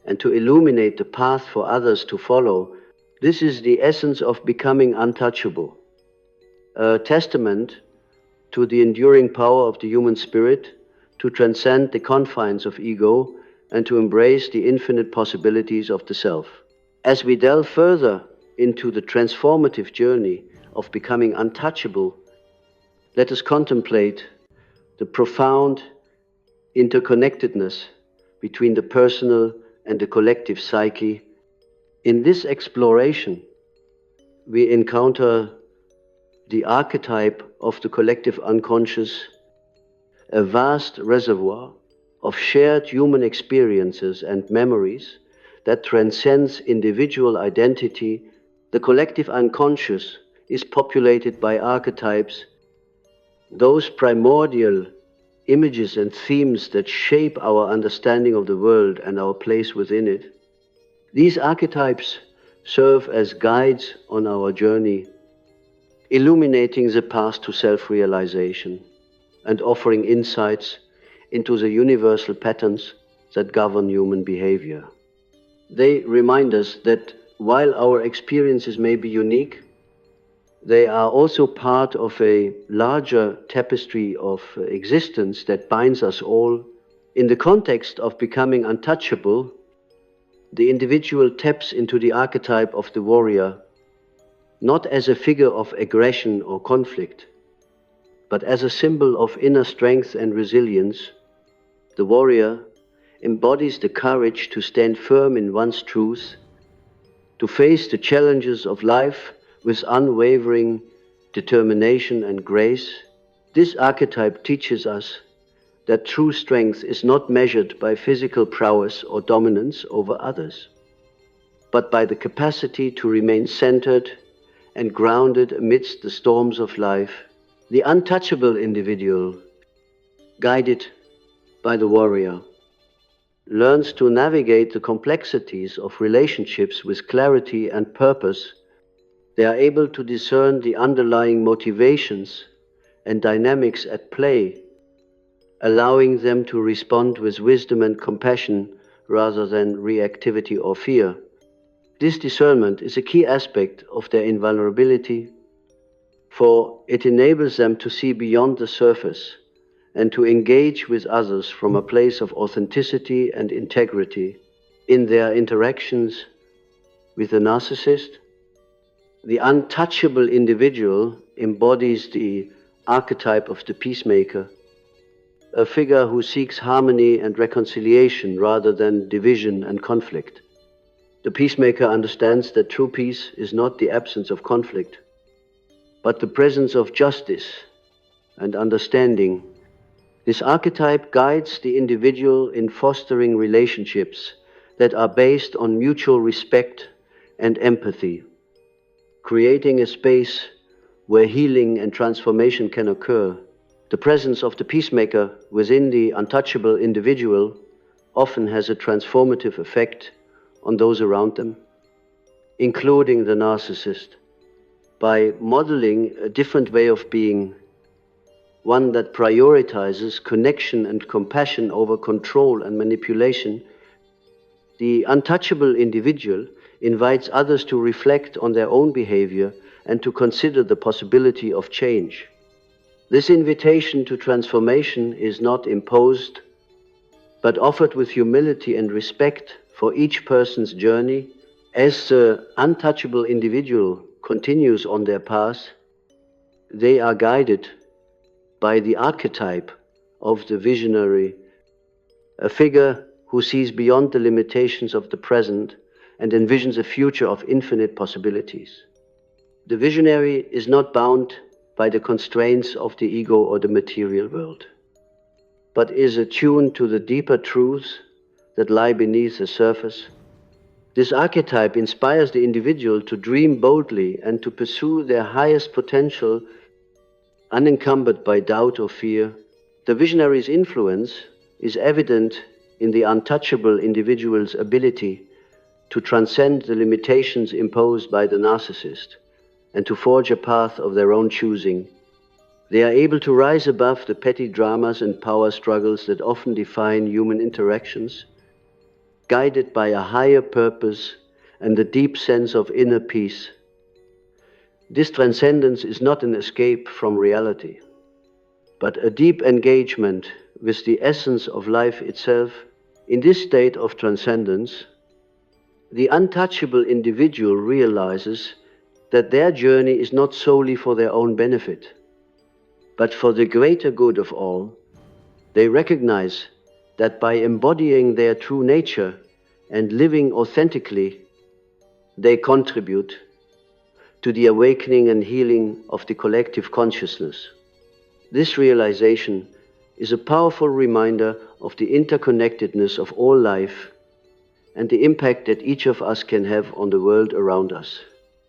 and to illuminate the path for others to follow. This is the essence of becoming untouchable, a testament to the enduring power of the human spirit to transcend the confines of ego and to embrace the infinite possibilities of the self. As we delve further into the transformative journey of becoming untouchable, let us contemplate the profound interconnectedness between the personal and the collective psyche. In this exploration, we encounter the archetype of the collective unconscious, a vast reservoir of shared human experiences and memories that transcends individual identity. The collective unconscious is populated by archetypes, those primordial images and themes that shape our understanding of the world and our place within it. These archetypes serve as guides on our journey, illuminating the path to self-realization and offering insights into the universal patterns that govern human behavior. They remind us that while our experiences may be unique, they are also part of a larger tapestry of existence that binds us all. In the context of becoming untouchable, the individual taps into the archetype of the warrior, not as a figure of aggression or conflict, but as a symbol of inner strength and resilience. The warrior embodies the courage to stand firm in one's truth, to face the challenges of life with unwavering determination and grace. This archetype teaches us that true strength is not measured by physical prowess or dominance over others, but by the capacity to remain centered and grounded amidst the storms of life. The untouchable individual, guided by the warrior, learns to navigate the complexities of relationships with clarity and purpose. They are able to discern the underlying motivations and dynamics at play, allowing them to respond with wisdom and compassion rather than reactivity or fear. This discernment is a key aspect of their invulnerability, for it enables them to see beyond the surface and to engage with others from a place of authenticity and integrity in their interactions with the narcissist. The untouchable individual embodies the archetype of the peacemaker, a figure who seeks harmony and reconciliation rather than division and conflict. The peacemaker understands that true peace is not the absence of conflict, but the presence of justice and understanding. This archetype guides the individual in fostering relationships that are based on mutual respect and empathy, creating a space where healing and transformation can occur. The presence of the peacemaker within the untouchable individual often has a transformative effect on those around them, including the narcissist, by modeling a different way of being, one that prioritizes connection and compassion over control and manipulation. The untouchable individual invites others to reflect on their own behavior and to consider the possibility of change. This invitation to transformation is not imposed, but offered with humility and respect for each person's journey. As the untouchable individual continues on their path, they are guided by the archetype of the visionary, a figure who sees beyond the limitations of the present and envisions a future of infinite possibilities. The visionary is not bound by the constraints of the ego or the material world, but is attuned to the deeper truths that lie beneath the surface. This archetype inspires the individual to dream boldly and to pursue their highest potential, unencumbered by doubt or fear. The visionary's influence is evident in the untouchable individual's ability to transcend the limitations imposed by the narcissist and to forge a path of their own choosing. They are able to rise above the petty dramas and power struggles that often define human interactions, guided by a higher purpose and a deep sense of inner peace. This transcendence is not an escape from reality, but a deep engagement with the essence of life itself. In this state of transcendence, the untouchable individual realizes that their journey is not solely for their own benefit, but for the greater good of all. They recognize that by embodying their true nature and living authentically, they contribute to the awakening and healing of the collective consciousness. This realization is a powerful reminder of the interconnectedness of all life and the impact that each of us can have on the world around us.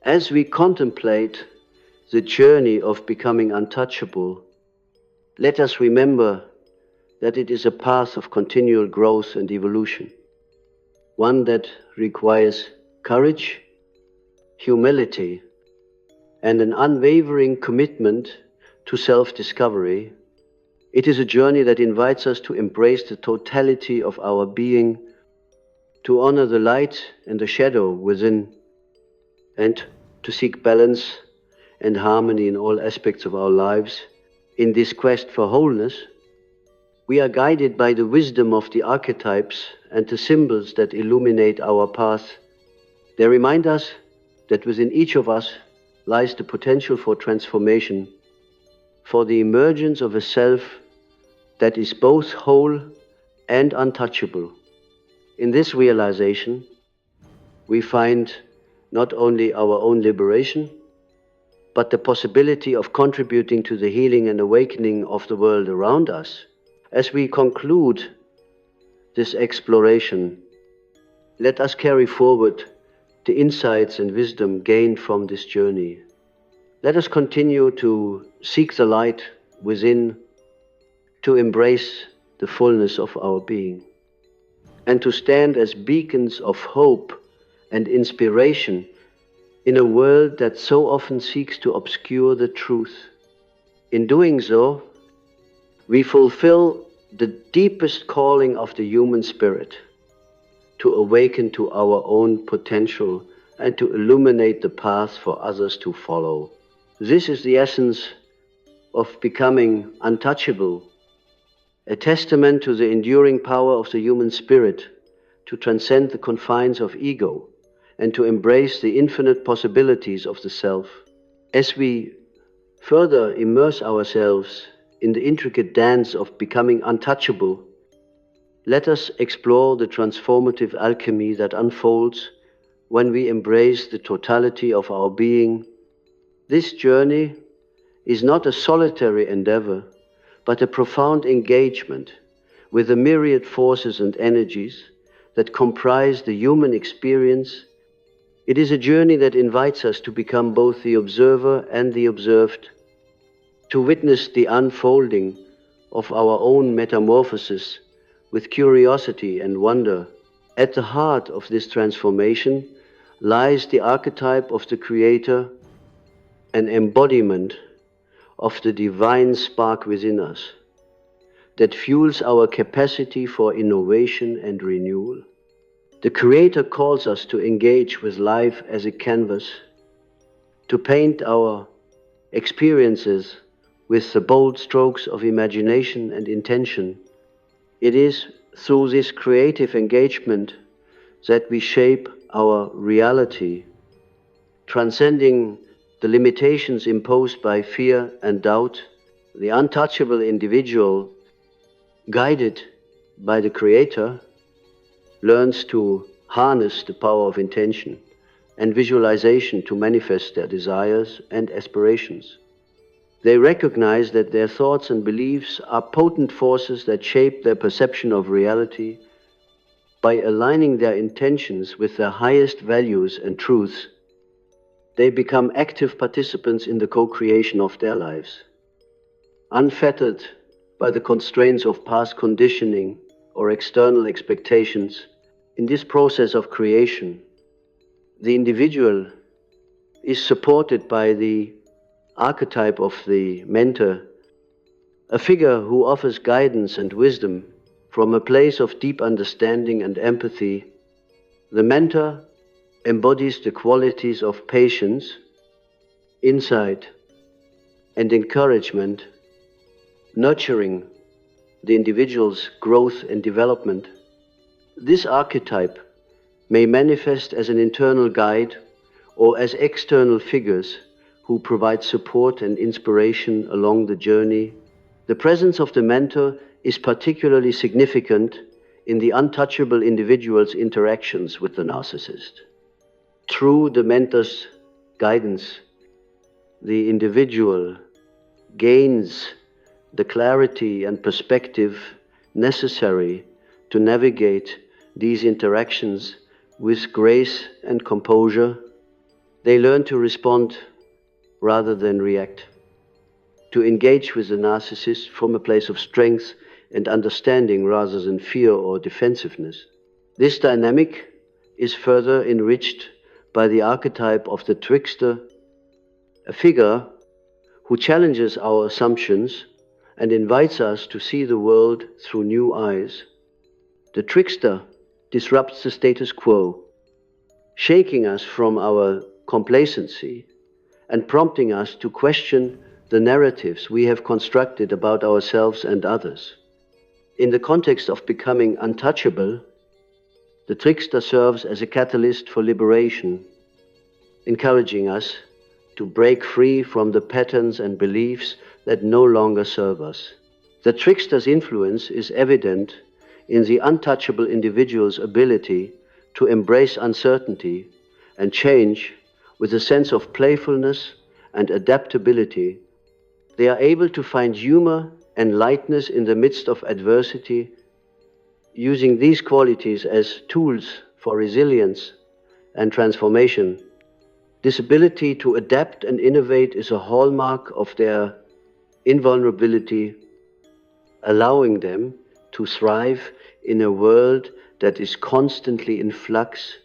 As we contemplate the journey of becoming untouchable, let us remember that it is a path of continual growth and evolution, one that requires courage, humility, and an unwavering commitment to self-discovery. It is a journey that invites us to embrace the totality of our being, to honor the light and the shadow within, and to seek balance and harmony in all aspects of our lives. In this quest for wholeness, we are guided by the wisdom of the archetypes and the symbols that illuminate our path. They remind us that within each of us lies the potential for transformation, for the emergence of a self that is both whole and untouchable. In this realization, we find not only our own liberation, but the possibility of contributing to the healing and awakening of the world around us. As we conclude this exploration, let us carry forward the insights and wisdom gained from this journey. Let us continue to seek the light within, to embrace the fullness of our being, and to stand as beacons of hope and inspiration in a world that so often seeks to obscure the truth. In doing so, we fulfill the deepest calling of the human spirit, to awaken to our own potential and to illuminate the path for others to follow. This is the essence of becoming untouchable, a testament to the enduring power of the human spirit to transcend the confines of ego and to embrace the infinite possibilities of the self. As we further immerse ourselves in the intricate dance of becoming untouchable, let us explore the transformative alchemy that unfolds when we embrace the totality of our being. This journey is not a solitary endeavor, but a profound engagement with the myriad forces and energies that comprise the human experience. It is a journey that invites us to become both the observer and the observed, to witness the unfolding of our own metamorphosis with curiosity and wonder. At the heart of this transformation lies the archetype of the Creator, an embodiment of the divine spark within us that fuels our capacity for innovation and renewal. The Creator calls us to engage with life as a canvas, to paint our experiences with the bold strokes of imagination and intention. It is through this creative engagement that we shape our reality, transcending the limitations imposed by fear and doubt. The untouchable individual, guided by the Creator, learns to harness the power of intention and visualization to manifest their desires and aspirations. They recognize that their thoughts and beliefs are potent forces that shape their perception of reality. By aligning their intentions with their highest values and truths, they become active participants in the co-creation of their lives. Unfettered by the constraints of past conditioning or external expectations, in this process of creation, the individual is supported by the archetype of the mentor, a figure who offers guidance and wisdom from a place of deep understanding and empathy. The mentor embodies the qualities of patience, insight, and encouragement, nurturing the individual's growth and development. This archetype may manifest as an internal guide or as external figures who provide support and inspiration along the journey. The presence of the mentor is particularly significant in the untouchable individual's interactions with the narcissist. Through the mentor's guidance, the individual gains the clarity and perspective necessary to navigate these interactions with grace and composure. They learn to respond rather than react, to engage with the narcissist from a place of strength and understanding rather than fear or defensiveness. This dynamic is further enriched by the archetype of the trickster, a figure who challenges our assumptions and invites us to see the world through new eyes. The trickster disrupts the status quo, shaking us from our complacency and prompting us to question the narratives we have constructed about ourselves and others. In the context of becoming untouchable, the trickster serves as a catalyst for liberation, encouraging us to break free from the patterns and beliefs that no longer serve us. The trickster's influence is evident in the untouchable individual's ability to embrace uncertainty and change with a sense of playfulness and adaptability. They are able to find humor and lightness in the midst of adversity, using these qualities as tools for resilience and transformation. This ability to adapt and innovate is a hallmark of their invulnerability, allowing them to thrive in a world that is constantly in flux.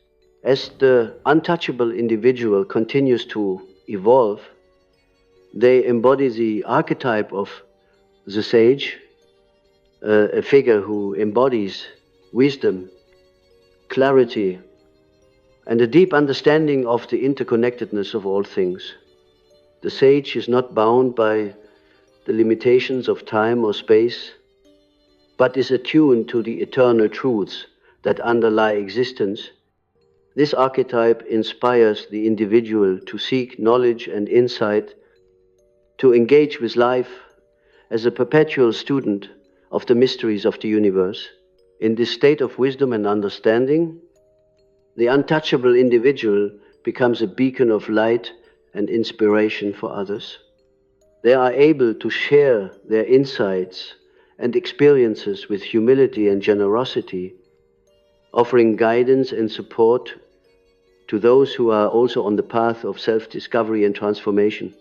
As the untouchable individual continues to evolve, they embody the archetype of the sage, a figure who embodies wisdom, clarity, and a deep understanding of the interconnectedness of all things. The sage is not bound by the limitations of time or space, but is attuned to the eternal truths that underlie existence, this archetype inspires the individual to seek knowledge and insight, to engage with life as a perpetual student of the mysteries of the universe. In this state of wisdom and understanding, the untouchable individual becomes a beacon of light and inspiration for others. They are able to share their insights and experiences with humility and generosity, offering guidance and support to those who are also on the path of self-discovery and transformation.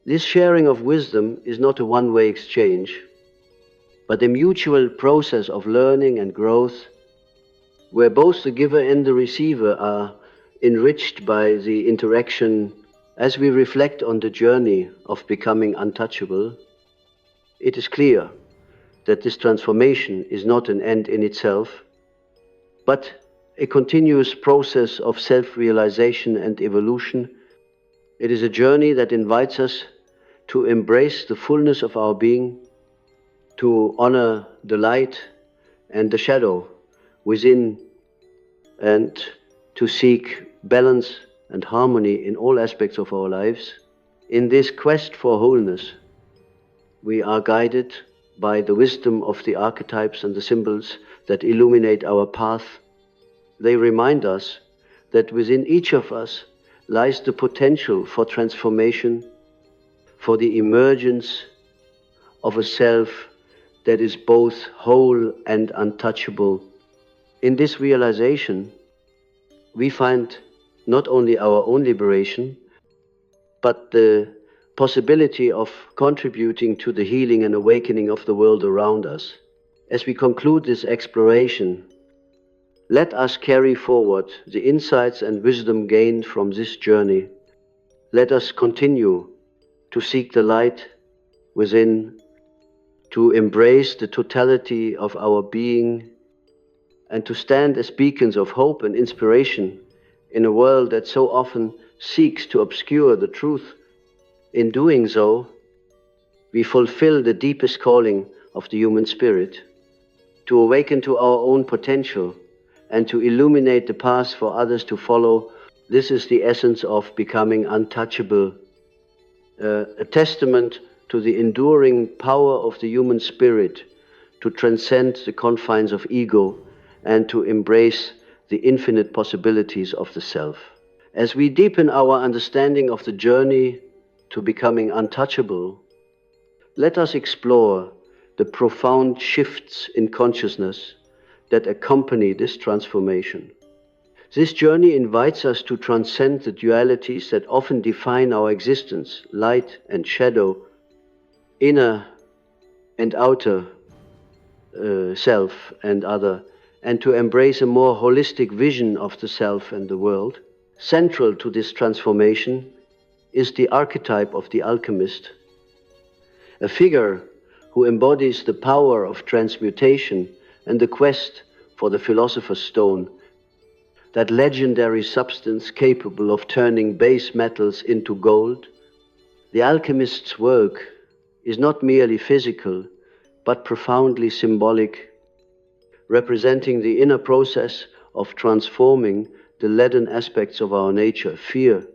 This sharing of wisdom is not a one-way exchange, but a mutual process of learning and growth, where both the giver and the receiver are enriched by the interaction. As we reflect on the journey of becoming untouchable, it is clear that this transformation is not an end in itself, but a continuous process of self-realization and evolution. It is a journey that invites us to embrace the fullness of our being, to honor the light and the shadow within, and to seek balance and harmony in all aspects of our lives. In this quest for wholeness, we are guided by the wisdom of the archetypes and the symbols that illuminate our path. They remind us that within each of us lies the potential for transformation, for the emergence of a self that is both whole and untouchable. In this realization, we find not only our own liberation, but the possibility of contributing to the healing and awakening of the world around us. As we conclude this exploration, let us carry forward the insights and wisdom gained from this journey. Let us continue to seek the light within, to embrace the totality of our being, and to stand as beacons of hope and inspiration in a world that so often seeks to obscure the truth. In doing so, we fulfill the deepest calling of the human spirit, to awaken to our own potential and to illuminate the path for others to follow. This is the essence of becoming untouchable, a testament to the enduring power of the human spirit to transcend the confines of ego and to embrace the infinite possibilities of the self. As we deepen our understanding of the journey to becoming untouchable, let us explore the profound shifts in consciousness that accompany this transformation. This journey invites us to transcend the dualities that often define our existence, light and shadow, inner and outer self and other, and to embrace a more holistic vision of the self and the world. Central to this transformation is the archetype of the alchemist, a figure who embodies the power of transmutation and the quest for the philosopher's stone, that legendary substance capable of turning base metals into gold. The alchemist's work is not merely physical, but profoundly symbolic, representing the inner process of transforming the leaden aspects of our nature, fear,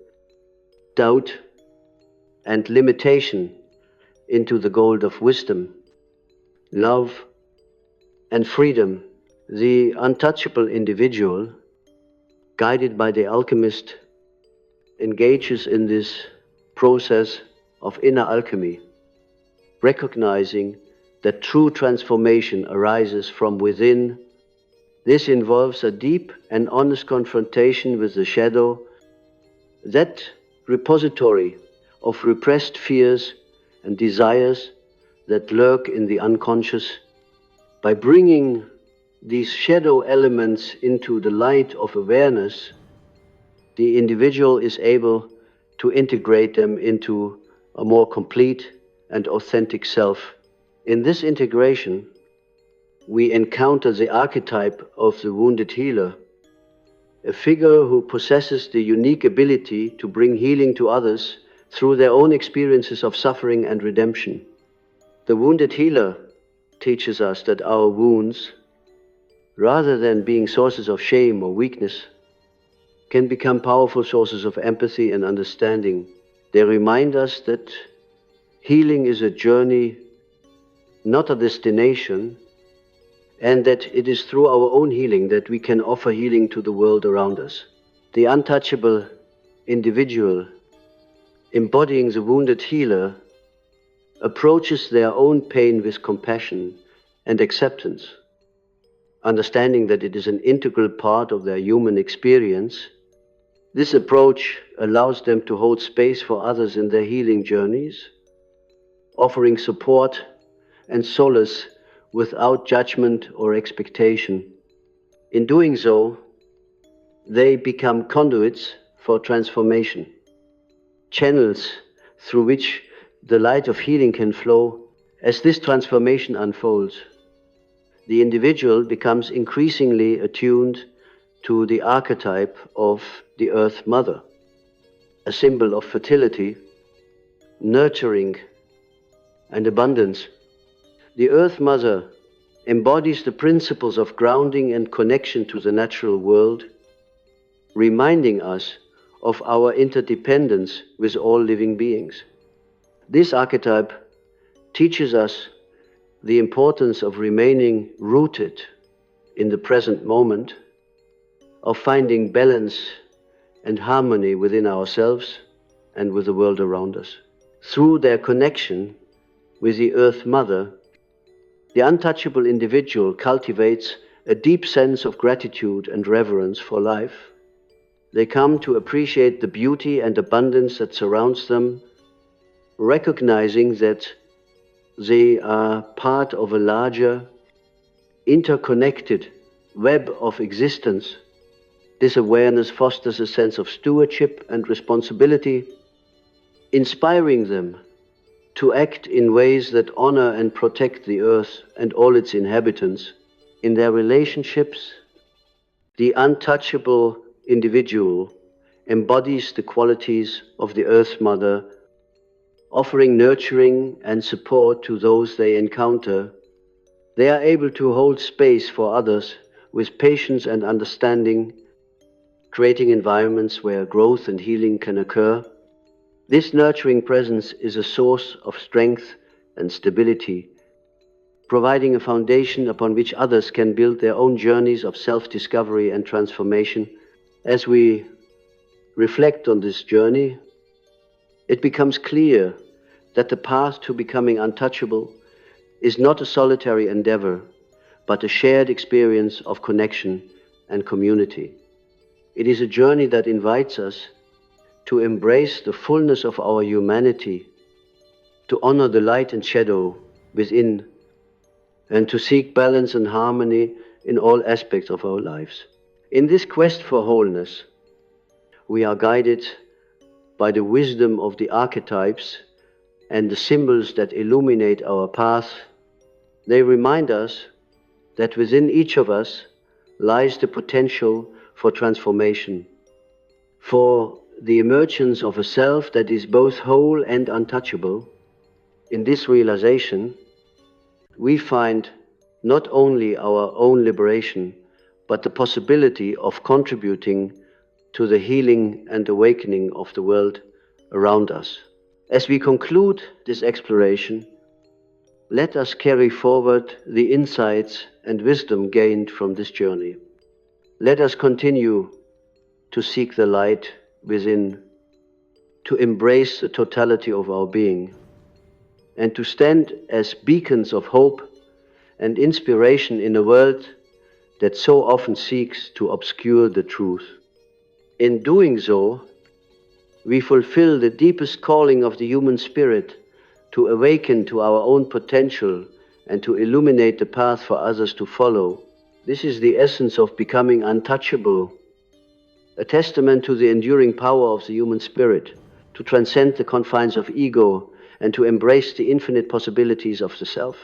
doubt, and limitation, into the gold of wisdom, love, and freedom. The untouchable individual, guided by the alchemist, engages in this process of inner alchemy, recognizing that true transformation arises from within. This involves a deep and honest confrontation with the shadow, that repository of repressed fears and desires that lurk in the unconscious. By bringing these shadow elements into the light of awareness, the individual is able to integrate them into a more complete and authentic self. In this integration, we encounter the archetype of the wounded healer, a figure who possesses the unique ability to bring healing to others through their own experiences of suffering and redemption. The wounded healer teaches us that our wounds, rather than being sources of shame or weakness, can become powerful sources of empathy and understanding. They remind us that healing is a journey, not a destination, and that it is through our own healing that we can offer healing to the world around us. The untouchable individual, embodying the wounded healer, approaches their own pain with compassion and acceptance, understanding that it is an integral part of their human experience. This approach allows them to hold space for others in their healing journeys, offering support and solace without judgment or expectation. In doing so, they become conduits for transformation, channels through which the light of healing can flow. As this transformation unfolds, the individual becomes increasingly attuned to the archetype of the Earth Mother, a symbol of fertility, nurturing, and abundance. The Earth Mother embodies the principles of grounding and connection to the natural world, reminding us of our interdependence with all living beings. This archetype teaches us the importance of remaining rooted in the present moment, of finding balance and harmony within ourselves and with the world around us. Through their connection with the Earth Mother, the untouchable individual cultivates a deep sense of gratitude and reverence for life. They come to appreciate the beauty and abundance that surrounds them, recognizing that they are part of a larger, interconnected web of existence. This awareness fosters a sense of stewardship and responsibility, inspiring them to act in ways that honor and protect the earth and all its inhabitants. In their relationships, the untouchable individual embodies the qualities of the Earth Mother, offering nurturing and support to those they encounter. They are able to hold space for others with patience and understanding, creating environments where growth and healing can occur. This nurturing presence is a source of strength and stability, providing a foundation upon which others can build their own journeys of self-discovery and transformation. As we reflect on this journey, it becomes clear that the path to becoming untouchable is not a solitary endeavor, but a shared experience of connection and community. It is a journey that invites us to embrace the fullness of our humanity, to honor the light and shadow within, and to seek balance and harmony in all aspects of our lives. In this quest for wholeness, we are guided by the wisdom of the archetypes and the symbols that illuminate our path. They remind us that within each of us lies the potential for transformation, for the emergence of a self that is both whole and untouchable. In this realization, we find not only our own liberation, but the possibility of contributing to the healing and awakening of the world around us. As we conclude this exploration, let us carry forward the insights and wisdom gained from this journey. Let us continue to seek the light within, to embrace the totality of our being, and to stand as beacons of hope and inspiration in a world that so often seeks to obscure the truth. In doing so, we fulfill the deepest calling of the human spirit to awaken to our own potential and to illuminate the path for others to follow. This is the essence of becoming untouchable, a testament to the enduring power of the human spirit, to transcend the confines of ego and to embrace the infinite possibilities of the self.